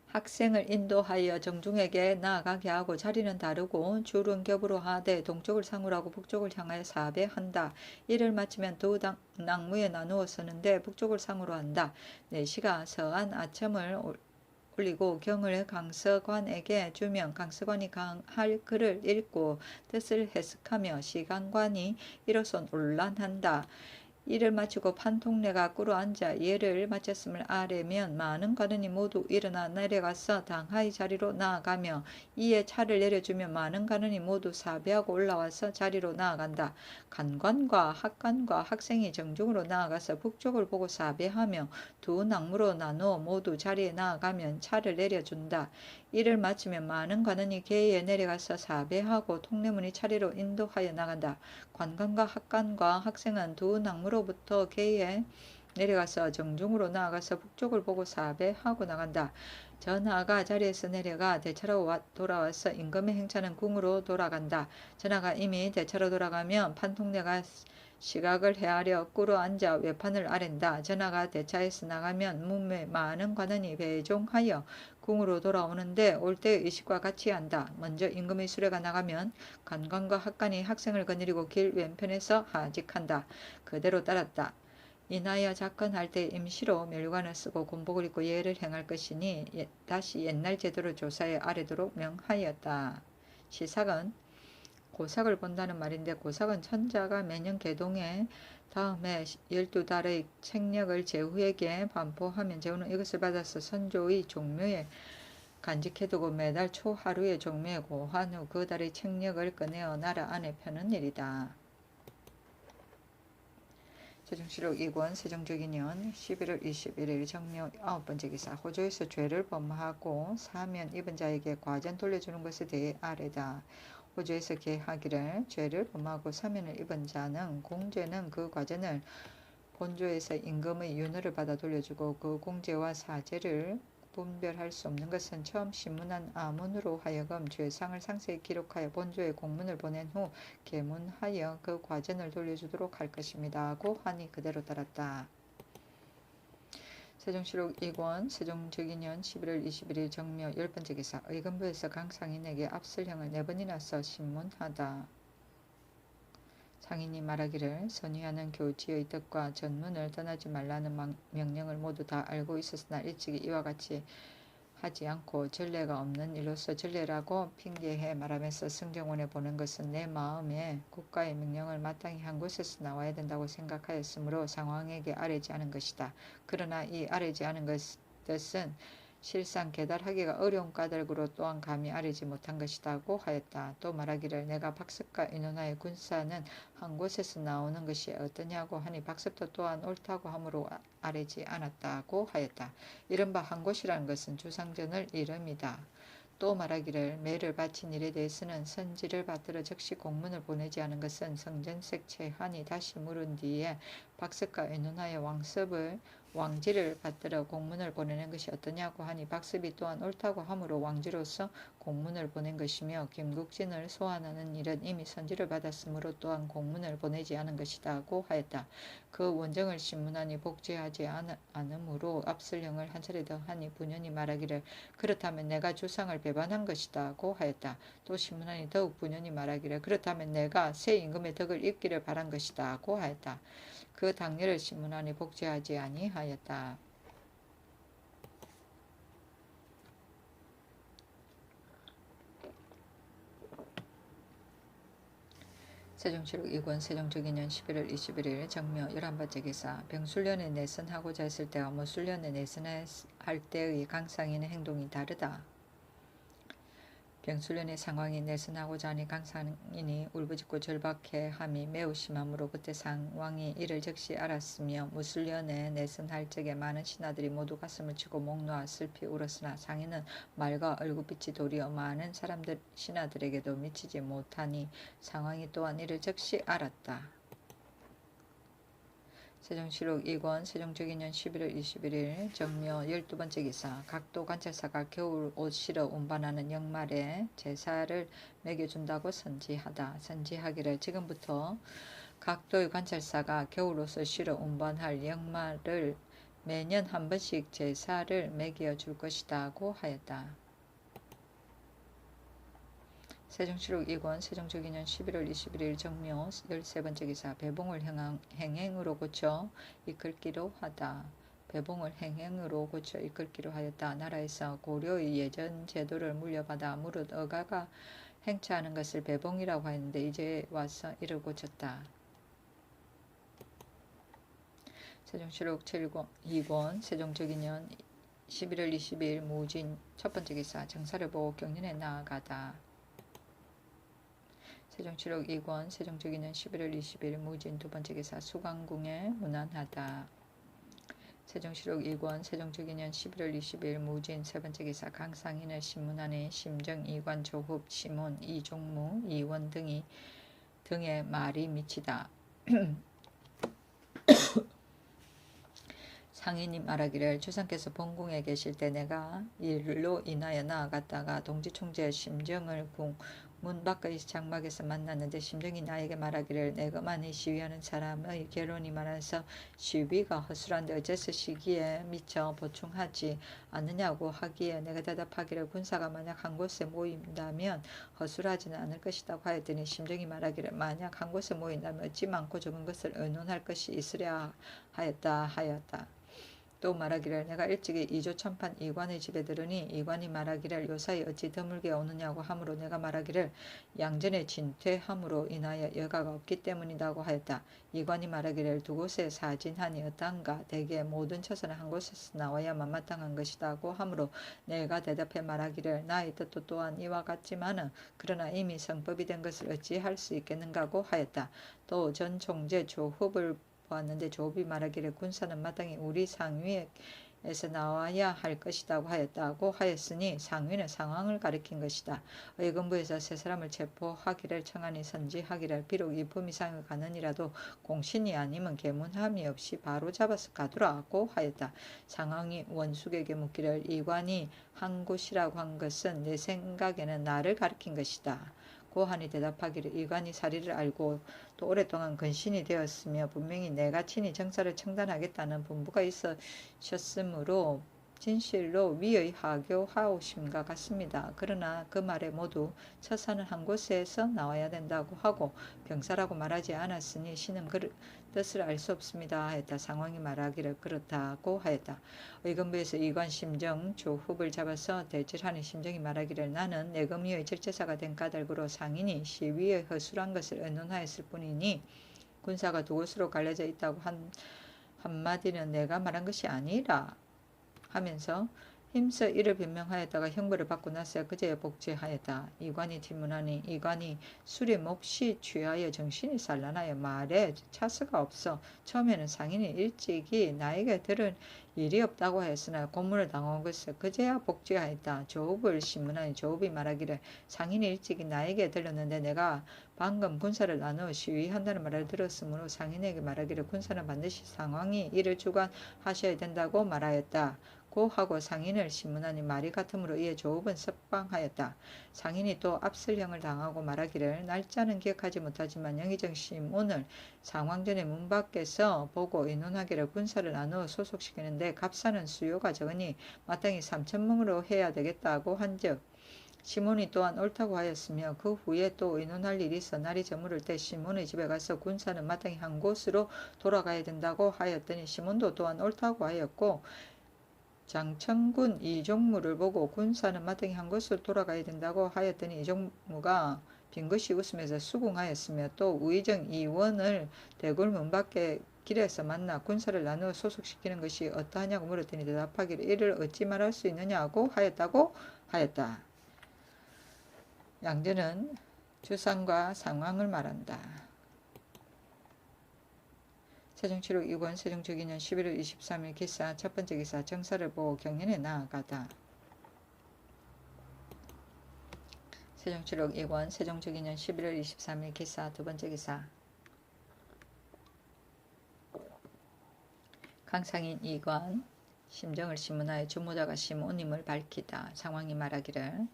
학생을 인도하여 정중에게 나아가게 하고 자리는 다르고 줄은 겹으로 하되 동쪽을 상으로 하고 북쪽을 향하여 사배한다. 이를 마치면 두 낙무에 나누어 서는데 북쪽을 상으로 한다. 내시가 서안 아첨을 올리고 경을 강서관에게 주면 강서관이 할 글을 읽고 뜻을 해석하며 시간관이 이로써 논란한다. 이를 마치고 판통내가 꿇어 앉아 예를 마쳤음을 아뢰면 많은 관원이 모두 일어나 내려가서 당하의 자리로 나아가며 이에 차를 내려주면 많은 관원이 모두 사배하고 올라와서 자리로 나아간다. 간관과 학관과 학생이 정중으로 나아가서 북쪽을 보고 사배하며 두 낙무로 나누어 모두 자리에 나아가면 차를 내려준다. 이를 마치면 많은 관원이 계에 내려가서 사배하고 통례문이 차례로 인도하여 나간다. 관관과 학관과 학생은 두 낙무로부터 계에 내려가서 정중으로 나아가서 북쪽을 보고 사배하고 나간다. 전하가 자리에서 내려가 대차로 돌아와서 임금의 행차는 궁으로 돌아간다. 전하가 이미 대차로 돌아가면 판통내가 시각을 헤아려 꿇어 앉아 외판을 아랜다. 전하가 대차에서 나가면 문무의 많은 관원이 배종하여 궁으로 돌아오는데 올 때의 의식과 같이 한다. 먼저 임금의 수레가 나가면 관관과 학관이 학생을 거느리고 길 왼편에서 하직한다. 그대로 따랐다. 인하여 작헌할 때 임시로 멸관을 쓰고 곤복을 입고 예를 행할 것이니 다시 옛날 제도를 조사해 아뢰도록 명하였다. 시삭은 고삭을 본다는 말인데 고삭은 천자가 매년 개동해 다음에 12달의 책력을 제후에게 반포하면 제후는 이것을 받아서 선조의 종묘에 간직해두고 매달 초하루에 종묘에 고한 후 그 달의 책력을 꺼내어 나라 안에 펴는 일이다. 세종시록 2권 세종적인년 11월 21일 정묘 9번째 기사. 호조에서 죄를 범하고 사면 입은 자에게 과전 돌려주는 것에 대해 아뢰다. 호주에서 계하기를 죄를 범하고 사면을 입은 자는 공제는 그 과전을 본조에서 임금의 윤허를 받아 돌려주고 그 공제와 사죄를 분별할 수 없는 것은 처음 신문한 아문으로 하여금 죄상을 상세히 기록하여 본조에 공문을 보낸 후 계문하여 그 과전을 돌려주도록 할 것입니다. 고 하니 그대로 따랐다. 세종시록 2권 세종적인년 11월 21일 정묘 10번째 기사 의금부에서 강상인에게 압슬형을 4번이나 써 신문하다. 상인이 말하기를 선의하는 교지의 뜻과 전문을 떠나지 말라는 명령을 모두 다 알고 있었으나 일찍이 이와 같이 하지 않고 전례가 없는 일로서 전례라고 핑계해 말하면서 승정원에 보낸 것은 내 마음에 국가의 명령을 마땅히 한 곳에서 나와야 된다고 생각하였으므로 상황에게 아뢰지 않은 것이다. 그러나 이 아뢰지 않은 뜻은 실상 계달하기가 어려운 까닭으로 또한 감히 아뢰지 못한 것이다고 하였다. 또 말하기를 내가 박습과 인원하의 군사는 한 곳에서 나오는 것이 어떠냐고 하니 박습도 또한 옳다고 하므로 아뢰지 않았다고 하였다. 이른바 한 곳이라는 것은 주상전을 이름이다. 또 말하기를 매를 바친 일에 대해서는 선지를 받들어 즉시 공문을 보내지 않은 것은 성전색 채한이 다시 물은 뒤에 박습과 의논하여 왕지를 받들어 공문을 보내는 것이 어떠냐고 하니 박습이 또한 옳다고 하므로 왕지로서 공문을 보낸 것이며 김국진을 소환하는 일은 이미 선지를 받았으므로 또한 공문을 보내지 않은 것이다고 하였다. 그 원정을 신문하니 복제하지 않으므로 압슬형을 한 차례 더 하니 분연히 말하기를 그렇다면 내가 주상을 배반한 것이다고 하였다. 또 신문하니 더욱 분연히 말하기를 그렇다면 내가 새 임금의 덕을 입기를 바란 것이다고 하였다. 그 당례를 신문하니 복제하지 아니하였다. 세종시록 2권 세종적인년 11월 21일 정묘 11번째 기사 병술련에 내선하고자 했을 때와 무술련에 내선할 때의 강상인의 행동이 다르다. 병술련의 상황이 내선하고자 하니 강상인이 울부짖고 절박해함이 매우 심하므로 그때 상왕이 이를 즉시 알았으며 무술련에 내선할 적에 많은 신하들이 모두 가슴을 치고 목 놓아 슬피 울었으나 상인은 말과 얼굴빛이 도리어 많은 사람들 신하들에게도 미치지 못하니 상왕이 또한 이를 즉시 알았다. 세종시록 2권 세종적인년 11월 21일 정묘 12번째 기사 각도 관찰사가 겨울 옷 실어 운반하는 영말에 제사를 먹여준다고 선지하다. 선지하기를 지금부터 각도의 관찰사가 겨울 옷을 실어 운반할 영말을 매년 한 번씩 제사를 먹여줄 것이다고 하였다. 세종시록 2권 세종적인년 11월 21일 정묘 13번째 기사 배봉을 행행으로 고쳐 이끌기로 하다. 배봉을 행행으로 고쳐 이끌기로 하였다. 나라에서 고려의 예전 제도를 물려받아 무릇 어가가 행차하는 것을 배봉이라고 하였는데 이제 와서 이를 고쳤다. 세종시록 2권 세종적인년 11월 22일 무진 첫번째 기사 정사를 보고 경륜에 나아가다. 세종시록 2권 세종적인년 11월 20일 무진 두번째 기사 수강궁에 문안하다. 세종시록 2권 세종적인년 11월 20일 무진 세번째 기사 강상인의 신문안에 심정 이관 조흡 시몬 이종무 이원 등의 말이 미치다. 상인이 말하기를 주상께서 본궁에 계실 때 내가 일로 인하여 나아갔다가 동지총재 심정을 문 밖의 장막에서 만났는데 심정이 나에게 말하기를 내가만이 시위하는 사람의 결론이 많아서 시위가 허술한데 어째서 시기에 미쳐 보충하지 않느냐고 하기에 내가 대답하기를 군사가 만약 한 곳에 모인다면 허술하지는 않을 것이라고 하였더니 심정이 말하기를 만약 한 곳에 모인다면 어찌 많고 적은 것을 의논할 것이 있으랴 하였다. 또 말하기를 내가 일찍이 이조천판 이관의 집에 들으니 이관이 말하기를 요사이 어찌 드물게 오느냐고 하므로 내가 말하기를 양전에 진퇴함으로 인하여 여가가 없기 때문이라고 하였다. 이관이 말하기를 두 곳에 사진하니 어떠한가 대개 모든 처소는 한 곳에서 나와야만 마땅한 것이라고 하므로 내가 대답해 말하기를 나의 뜻도 또한 이와 같지만은 그러나 이미 성법이 된 것을 어찌 할 수 있겠는가고 하였다. 또 전 총재 조흡을 보았는데 조업이 말하기를 군사는 마땅히 우리 상위에 에서 나와야 할 것이라고 하였다고 하였으니 상위는 상황을 가리킨 것이다. 의금부에서 세 사람을 체포하기를 청하니 선지하기를 비록 이 품위상에 가느니라도 공신이 아니면 계문함이 없이 바로 잡아서 가두라고 하였다. 상황이 원숙에게 묻기를 이관이 한 곳이라고 한 것은 내 생각에는 나를 가리킨 것이다. 고한이 대답하기를 이관이 사리를 알고 또 오랫동안 근신이 되었으며 분명히 내가 친히 정사를 청단하겠다는 분부가 있으셨으므로 진실로 위의 하교하오심과 같습니다. 그러나 그 말에 모두 처사는 한 곳에서 나와야 된다고 하고 병사라고 말하지 않았으니 신은 그 뜻을 알 수 없습니다 하였다. 상황이 말하기를 그렇다고 하였다. 의금부에서 이관 심정 조흡을 잡아서 대질하는 심정이 말하기를 나는 내금위의 절제사가 된 까닭으로 상인이 시위에 허술한 것을 의논하였을 뿐이니 군사가 두 곳으로 갈려져 있다고 한마디는 내가 말한 것이 아니라 하면서 힘써 이를 변명하였다가 형벌을 받고 나서야 그제야 복제하였다. 이관이 질문하니 이관이 술에 몹시 취하여 정신이 산란하여 말에 차스가 없어 처음에는 상인이 일찍이 나에게 들은 일이 없다고 했으나 고문을 당한 것을 그제야 복제하였다. 조업을 신문하니 조업이 말하기를 상인이 일찍이 나에게 들렸는데 내가 방금 군사를 나누어 시위한다는 말을 들었으므로 상인에게 말하기를 군사는 반드시 상황이 이를 주관하셔야 된다고 말하였다. 고 하고 상인을 신문하니 말이 같으므로 이에 조업은 석방하였다. 상인이 또 압슬형을 당하고 말하기를 날짜는 기억하지 못하지만 영의정심 오늘 상황전에 문 밖에서 보고 의논하기를 군사를 나누어 소속시키는데 값사는 수요가 적으니 마땅히 3,000명으로 해야 되겠다고 한즉 시몬이 또한 옳다고 하였으며 그 후에 또 의논할 일이 있어 날이 저무를 때 시몬의 집에 가서 군사는 마땅히 한 곳으로 돌아가야 된다고 하였더니 시몬도 또한 옳다고 하였고 장천군 이종무를 보고 군사는 마땅히 한 곳으로 돌아가야 된다고 하였더니 이종무가 빙긋이 웃으면서 수긍하였으며 또 우의정 이원을 대궐문 밖에 길에서 만나 군사를 나누어 소속시키는 것이 어떠하냐고 물었더니 대답하기를 이를 어찌 말할 수 있느냐고 하였다고 하였다. 양전은 주상과 상황을 말한다. 세종치록 2권 세종초기년 11월 23일 기사 첫번째 기사 정사를 보고 경연에 나아가다. 세종치록 2권 세종초기년 11월 23일 기사 두번째 기사 강상인 2권 심정을 신문하여 주모자가 시몬임을 밝히다. 상황이 말하기를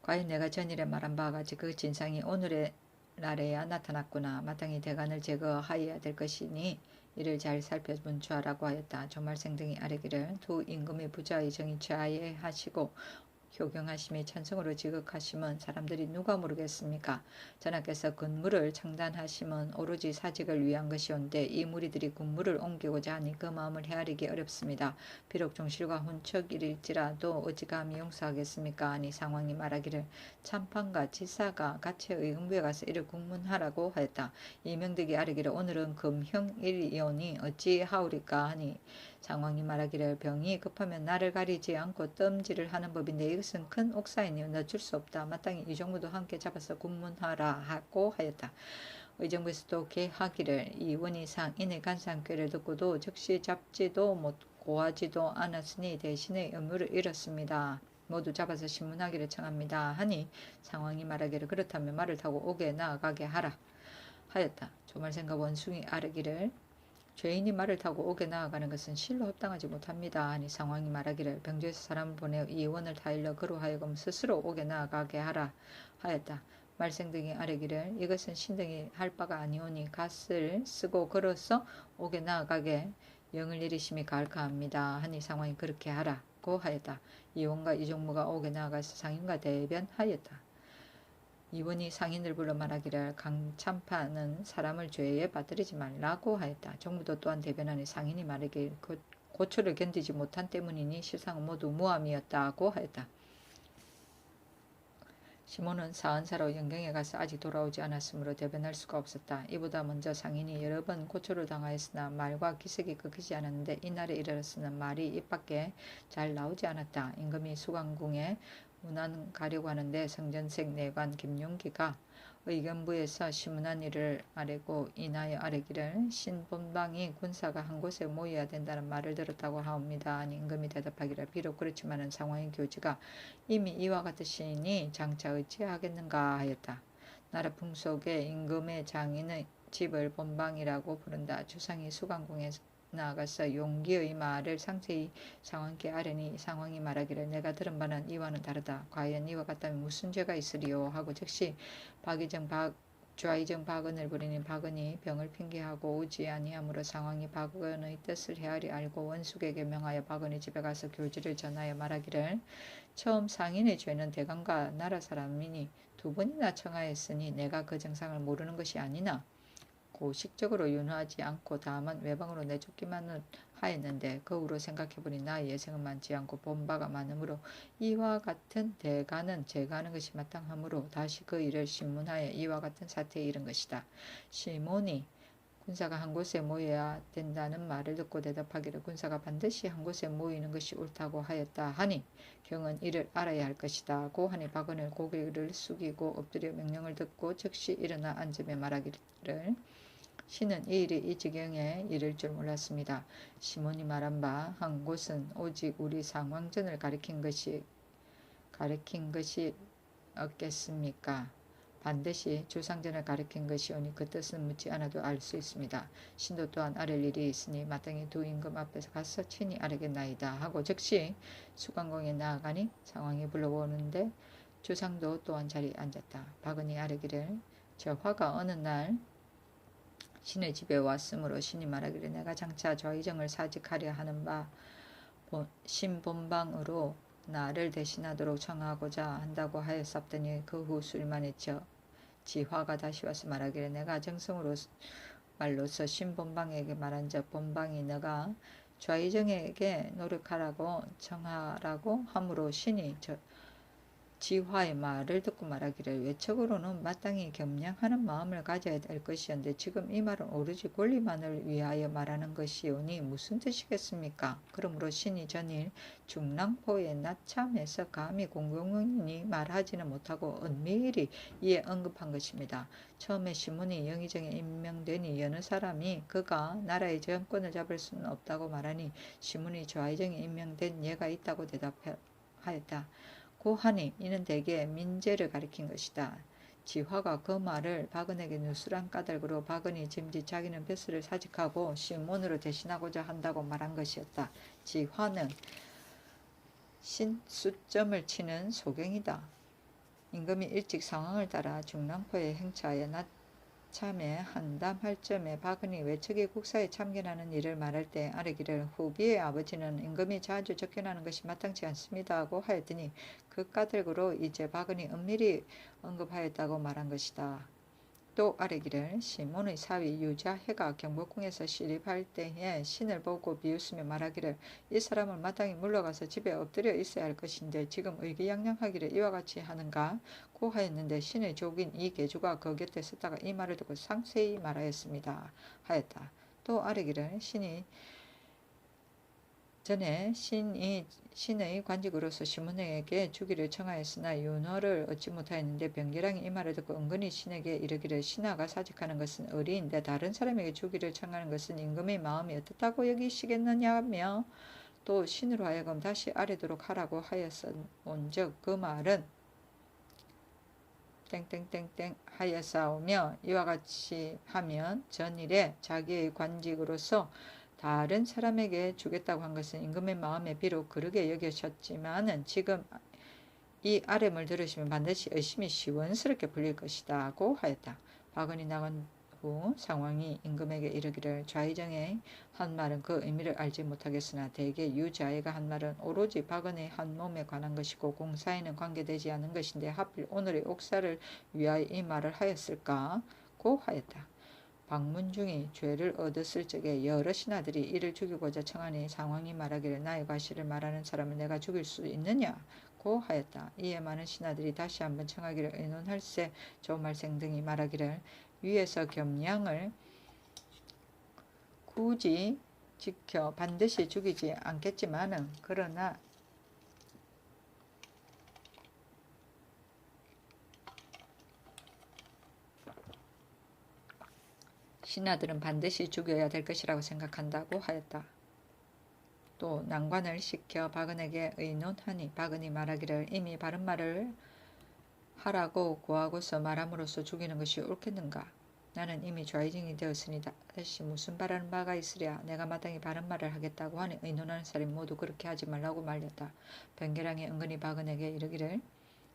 과연 내가 전일에 말한 바와 같이 그 진상이 오늘의 날에야 나타났구나. 마땅히 대간을 제거하여야 될 것이니 이를 잘 살펴 문추하라고 하였다. 조말생 등이 아뢰기를 두 임금의 부자의 정이 좌예하시고 효경하심이 천성으로 지극하심은 사람들이 누가 모르겠습니까? 전하께서 군무를 청단하심은 오로지 사직을 위한 것이온데 이 무리들이 군무를 옮기고자 하니 그 마음을 헤아리기 어렵습니다. 비록 종실과 훈척일일지라도 어찌 감히 용서하겠습니까? 하니 상황이 말하기를 참판과 지사가 같이 의금부에 가서 이를 국문하라고 하였다. 이명득이 아뢰기를 오늘은 금형일이오니 어찌 하오리까? 하니 상황이 말하기를 병이 급하면 나를 가리지 않고 뜸질을 하는 법인데 이것은 큰 옥사이니 늦출 수 없다. 마땅히 이정무도 함께 잡아서 군문하라 하고 하였다. 의정부에서도 계하기를 이원 이상 인의 간상죄를 듣고도 즉시 잡지도 못 고하지도 않았으니 대신에 의무를 잃었습니다. 모두 잡아서 신문하기를 청합니다. 하니 상황이 말하기를 그렇다면 말을 타고 옥에 나아가게 하라 하였다. 조말생과 원숭이 아뢰기를 죄인이 말을 타고 옥에 나아가는 것은 실로 합당하지 못합니다. 하니 상황이 말하기를 병조에서 사람을 보내어 이 원을 타일러 그로 하여금 스스로 옥에 나아가게 하라 하였다. 말생 등이 아뢰기를 이것은 신등이 할 바가 아니오니 갓을 쓰고 걸어서 옥에 나아가게 영을 내리심이 가할까합니다. 하니 상황이 그렇게 하라고 하였다. 이원과 이종무가 옥에 나아가서 상인과 대변하였다. 이원이 상인을 불러 말하기를 강참파는 사람을 죄에 빠뜨리지 말라고 하였다. 정부도 또한 대변하니 상인이 말하길 고초를 견디지 못한 때문이니 실상은 모두 무함이었다고 하였다. 시몬은 사은사로 영경에 가서 아직 돌아오지 않았으므로 대변할 수가 없었다. 이보다 먼저 상인이 여러 번 고초를 당하였으나 말과 기색이 끊기지 않았는데 이날에 이르렀으나 말이 입 밖에 잘 나오지 않았다. 임금이 수강궁에 문안 가려고 하는데 성전색 내관 김용기가 의견부에서 심문한 일을 아뢰고 인하여 아뢰기를 신본방이 군사가 한 곳에 모여야 된다는 말을 들었다고 하옵니다. 아니 임금이 대답하기를 비록 그렇지만은 상황의 교지가 이미 이와 같으시니 장차 어찌하겠는가 하였다. 나라 풍속에 임금의 장인의 집을 본방이라고 부른다. 주상이 수강궁에 나아가서 용기의 말을 상세히 상왕께 아뢰니 상왕이 말하기를 내가 들은 바는 이와는 다르다. 과연 이와 같다면 무슨 죄가 있으리요 하고 즉시 좌의정 박은을 부리니 박은이 병을 핑계하고 오지 아니하므로 상왕이 박은의 뜻을 헤아리 알고 원숙에게 명하여 박은의 집에 가서 교지를 전하여 말하기를 처음 상인의 죄는 대강과 나라 사람이니 두 번이나 청하였으니 내가 그 정상을 모르는 것이 아니나 고식적으로 윤호하지 않고 다만 외방으로 내쫓기만은 하였는데 그 후로 생각해보니 나의 예생은 많지 않고 본바가 많으므로 이와 같은 대가는 제가 하는 것이 마땅하므로 다시 그 일을 신문하여 이와 같은 사태에 이른 것이다. 시몬이 군사가 한 곳에 모여야 된다는 말을 듣고 대답하기를 군사가 반드시 한 곳에 모이는 것이 옳다고 하였다 하니 경은 이를 알아야 할 것이다 고 하니 박은을 고개를 숙이고 엎드려 명령을 듣고 즉시 일어나 앉으며 말하기를 신은 이 일이 이 지경에 이를 줄 몰랐습니다. 시몬이 말한 바 한 곳은 오직 우리 상왕전을 가리킨 것이 없겠습니까? 반드시 주상전을 가리킨 것이오니 그 뜻은 묻지 않아도 알 수 있습니다. 신도 또한 아랠 일이 있으니 마땅히 두 임금 앞에서 가서 친히 아뢰겠나이다 하고 즉시 수강궁에 나아가니 상왕이 불러오는데 주상도 또한 자리에 앉았다. 박은이 아뢰기를 저 화가 어느 날 신의 집에 왔으므로 신이 말하기를 내가 장차 좌의정을 사직하려 하는 바 신본방으로 나를 대신하도록 청하고자 한다고 하였사더니 그 후 술만에 지화가 다시 와서 말하기를 내가 정성으로 말로서 신본방에게 말한즉 본방이 너가 좌의정에게 노력하라고 청하라고 함으로 신이 지화의 말을 듣고 말하기를 외척으로는 마땅히 겸양하는 마음을 가져야 될 것이었는데 지금 이 말은 오로지 권리만을 위하여 말하는 것이오니 무슨 뜻이겠습니까? 그러므로 신이 전일 중랑포에 나참해서 감히 공공연히 말하지는 못하고 은밀히 이에 언급한 것입니다. 처음에 시몬이 영의정에 임명되니 여느 사람이 그가 나라의 정권을 잡을 수는 없다고 말하니 시몬이 좌의정에 임명된 예가 있다고 대답하였다. 고하니 이는 대개 민재를 가리킨 것이다. 지화가 그 말을 박은에게 누스란 까닭으로 박은이 짐짓 자기는 벼슬을 사직하고 시몬으로 대신하고자 한다고 말한 것이었다. 지화는 신수점을 치는 소경이다. 임금이 일찍 상황을 따라 중랑포에 행차하여 참에 한담할 점에 박은이 외척의 국사에 참견하는 일을 말할 때 아뢰기를 후비의 아버지는 임금이 자주 접견하는 것이 마땅치 않습니다 하고 하였더니 그 까닭으로 이제 박은이 은밀히 언급하였다고 말한 것이다. 또 아뢰기를 시몬의 사위 유자해가 경복궁에서 시립할 때에 신을 보고 비웃으며 말하기를 이 사람을 마땅히 물러가서 집에 엎드려 있어야 할 것인데 지금 의기양양하기를 이와 같이 하는가 고 하였는데 신의 족인 이 계주가 그 곁에 섰다가 이 말을 듣고 상세히 말하였습니다 하였다. 또 아뢰기를 전에 신의 관직으로서 시몬에게 주기를 청하였으나 윤허를 얻지 못하였는데 병기랑이 이 말을 듣고 은근히 신에게 이르기를 신하가 사직하는 것은 의리인데 다른 사람에게 주기를 청하는 것은 임금의 마음이 어떻다고 여기시겠느냐며 또 신으로 하여금 다시 아뢰도록 하라고 하였은즉 그 말은 땡땡땡땡 하였사오며 이와 같이 하면 전일에 자기의 관직으로서 다른 사람에게 주겠다고 한 것은 임금의 마음에 비록 그르게 여겨졌지만은 지금 이 아뢰을 들으시면 반드시 의심이 시원스럽게 풀릴 것이다 고 하였다. 박은이 나간 후 상왕이 임금에게 이르기를 좌의정의 한 말은 그 의미를 알지 못하겠으나 대개 유자의가 한 말은 오로지 박은의 한 몸에 관한 것이고 공사에는 관계되지 않은 것인데 하필 오늘의 옥사를 위하여 이 말을 하였을까 고 하였다. 박문중이 죄를 얻었을 적에 여러 신하들이 이를 죽이고자 청하니 상왕이 말하기를 나의 과실을 말하는 사람을 내가 죽일 수 있느냐 고 하였다. 이에 많은 신하들이 다시 한번 청하기를 의논할세 조말생 등이 말하기를 위에서 겸양을 굳이 지켜 반드시 죽이지 않겠지만은 그러나 신하들은 반드시 죽여야 될 것이라고 생각한다고 하였다. 또 난관을 시켜 박은에게 의논하니 박은이 말하기를 이미 바른 말을 하라고 구하고서 말함으로써 죽이는 것이 옳겠는가? 나는 이미 좌의정이 되었으니 다시 무슨 바라는 바가 있으랴. 내가 마땅히 바른 말을 하겠다고 하니 의논하는 사람이 모두 그렇게 하지 말라고 말렸다. 변계량이 은근히 박은에게 이르기를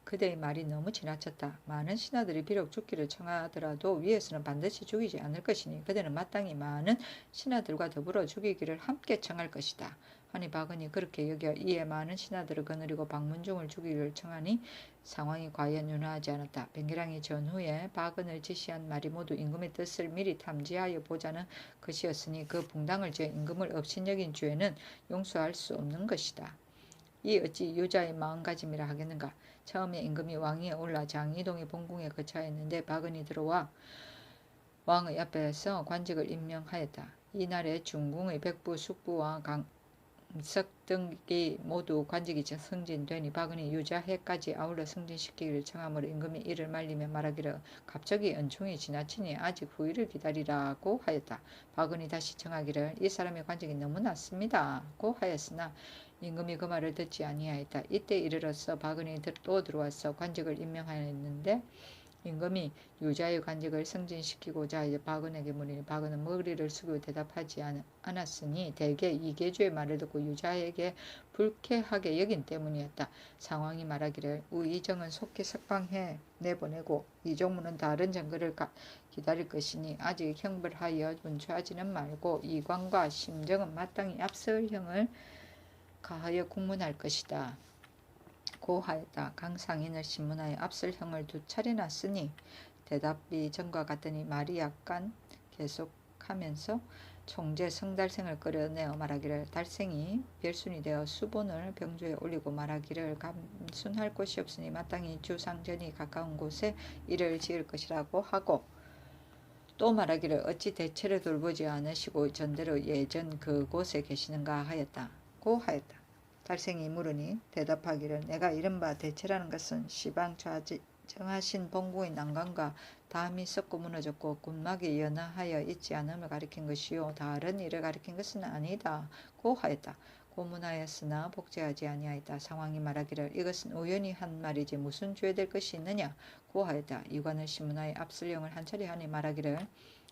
그대의 말이 너무 지나쳤다. 많은 신하들이 비록 죽기를 청하더라도 위에서는 반드시 죽이지 않을 것이니 그대는 마땅히 많은 신하들과 더불어 죽이기를 함께 청할 것이다. 하니 박은이 그렇게 여겨 이에 많은 신하들을 거느리고 박문종을 죽이기를 청하니 상황이 과연 윤화하지 않았다. 변계량이 전후에 박은을 지시한 말이 모두 임금의 뜻을 미리 탐지하여 보자는 것이었으니 그 붕당을 지어 임금을 업신여긴 죄는 용서할 수 없는 것이다. 이 어찌 유자의 마음가짐이라 하겠는가. 처음에 임금이 왕위에 올라 장이동의 본궁에 거처하였는데 박은이 들어와 왕의 앞에서 관직을 임명하였다. 이날에 중궁의 백부, 숙부와 강석 등이 모두 관직이 승진되니 박은이 유자해까지 아울러 승진시키기를 청하므로 임금이 이를 말리며 말하기를 갑자기 은총이 지나치니 아직 후일을 기다리라고 하였다. 박은이 다시 청하기를 이 사람의 관직이 너무 낮습니다고 하였으나 임금이 그 말을 듣지 아니하였다. 이때 이르러서 박은이 또 들어와서 관직을 임명하였는데 임금이 유자의 관직을 승진시키고자 하여 박은에게 물으니 박은은 머리를 숙이고 대답하지 않았으니 대개 이계주의 말을 듣고 유자에게 불쾌하게 여긴 때문이었다. 상황이 말하기를 우의정은 속히 석방해 내보내고 이종무는 다른 정거를 기다릴 것이니 아직 형벌하여 문초하지는 말고 이광과 심정은 마땅히 앞설 형을 가하여 국문할 것이다. 고 하였다. 강상인을 신문하여 앞설형을 2차례나 쓰니 대답이 전과 같더니 말이 약간 계속하면서 총재 성달생을 끌어내어 말하기를 달생이 별순이 되어 수본을 병조에 올리고 말하기를 감순할 곳이 없으니 마땅히 주상전이 가까운 곳에 이를 지을 것이라고 하고 또 말하기를 어찌 대체를 돌보지 않으시고 전대로 예전 그곳에 계시는가 하였다. 고 하였다. 달생이 물으니 대답하기를 내가 이른바 대체라는 것은 시방 정하신 본궁의 난관과 담이 썩고 무너졌고 군막이 연하하여 있지 않음을 가리킨 것이요 다른 일을 가리킨 것은 아니다. 고 하였다. 고문하였으나 복제하지 아니하였다. 상황이 말하기를 이것은 우연히 한 말이지 무슨 죄될 것이 있느냐. 고 하였다. 이관을 시문하여 압술령을 한 차례 하니 말하기를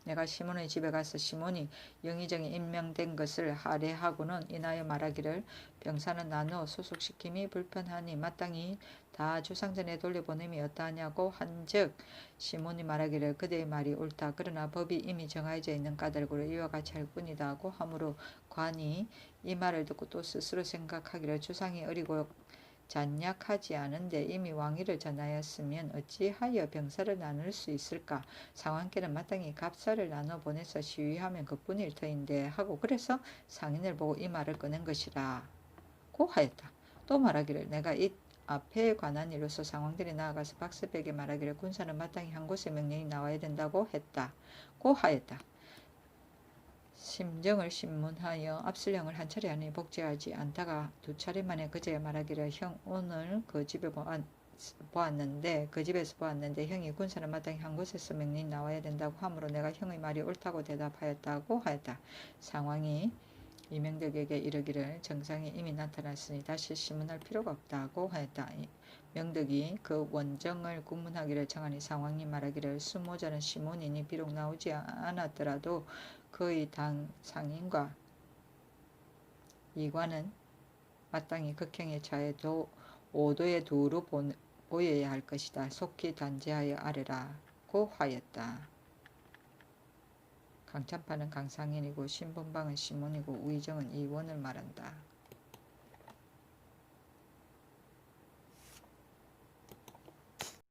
내가 시몬의 집에 가서 시몬이 영의정에 임명된 것을 할애하고는 인하여 말하기를 병사는 나누어 소속시킴이 불편하니 마땅히 다 주상전에 돌려보냄이 어떠하냐고 한즉 시몬이 말하기를 그대의 말이 옳다. 그러나 법이 이미 정해져 있는 까닭으로 이와 같이 할 뿐이다 하고 하므로 관이 이 말을 듣고 또 스스로 생각하기를 주상이 어리고 잔약하지 않은데 이미 왕위를 전하였으면 어찌하여 병사를 나눌 수 있을까? 상왕께는 마땅히 갑사를 나눠 보내서 시위하면 그뿐일 터인데 하고 그래서 상인을 보고 이 말을 꺼낸 것이라 고 하였다. 또 말하기를 내가 이 앞에 관한 일로서 상왕들이 나아가서 박스백에 말하기를 군사는 마땅히 한 곳에 명령이 나와야 된다고 했다. 고 하였다. 심정을 신문하여 압술령을 한 차례 안에 복제하지 않다가 2차례 만에 그제야 말하기를 형 오늘 그 집에 보았는데 그 집에서 보았는데 형이 군사는 마땅히 한 곳에서 명령이 나와야 된다고 하므로 내가 형의 말이 옳다고 대답하였다고 하였다. 상황이 이명덕에게 이르기를 정상이 이미 나타났으니 다시 신문할 필요가 없다고 하였다. 명덕이 그 원정을 국문하기를 청하니 상황이 말하기를 수모자는 시몬이니 비록 나오지 않았더라도 그의 당 상인과 이관은 마땅히 극형에 처해 5도의 도로 보여야 할 것이다. 속히 단죄하여 아뢰라고 하였다. 강찬파는 강상인이고 신분방은 시몬이고 우의정은 이원을 말한다.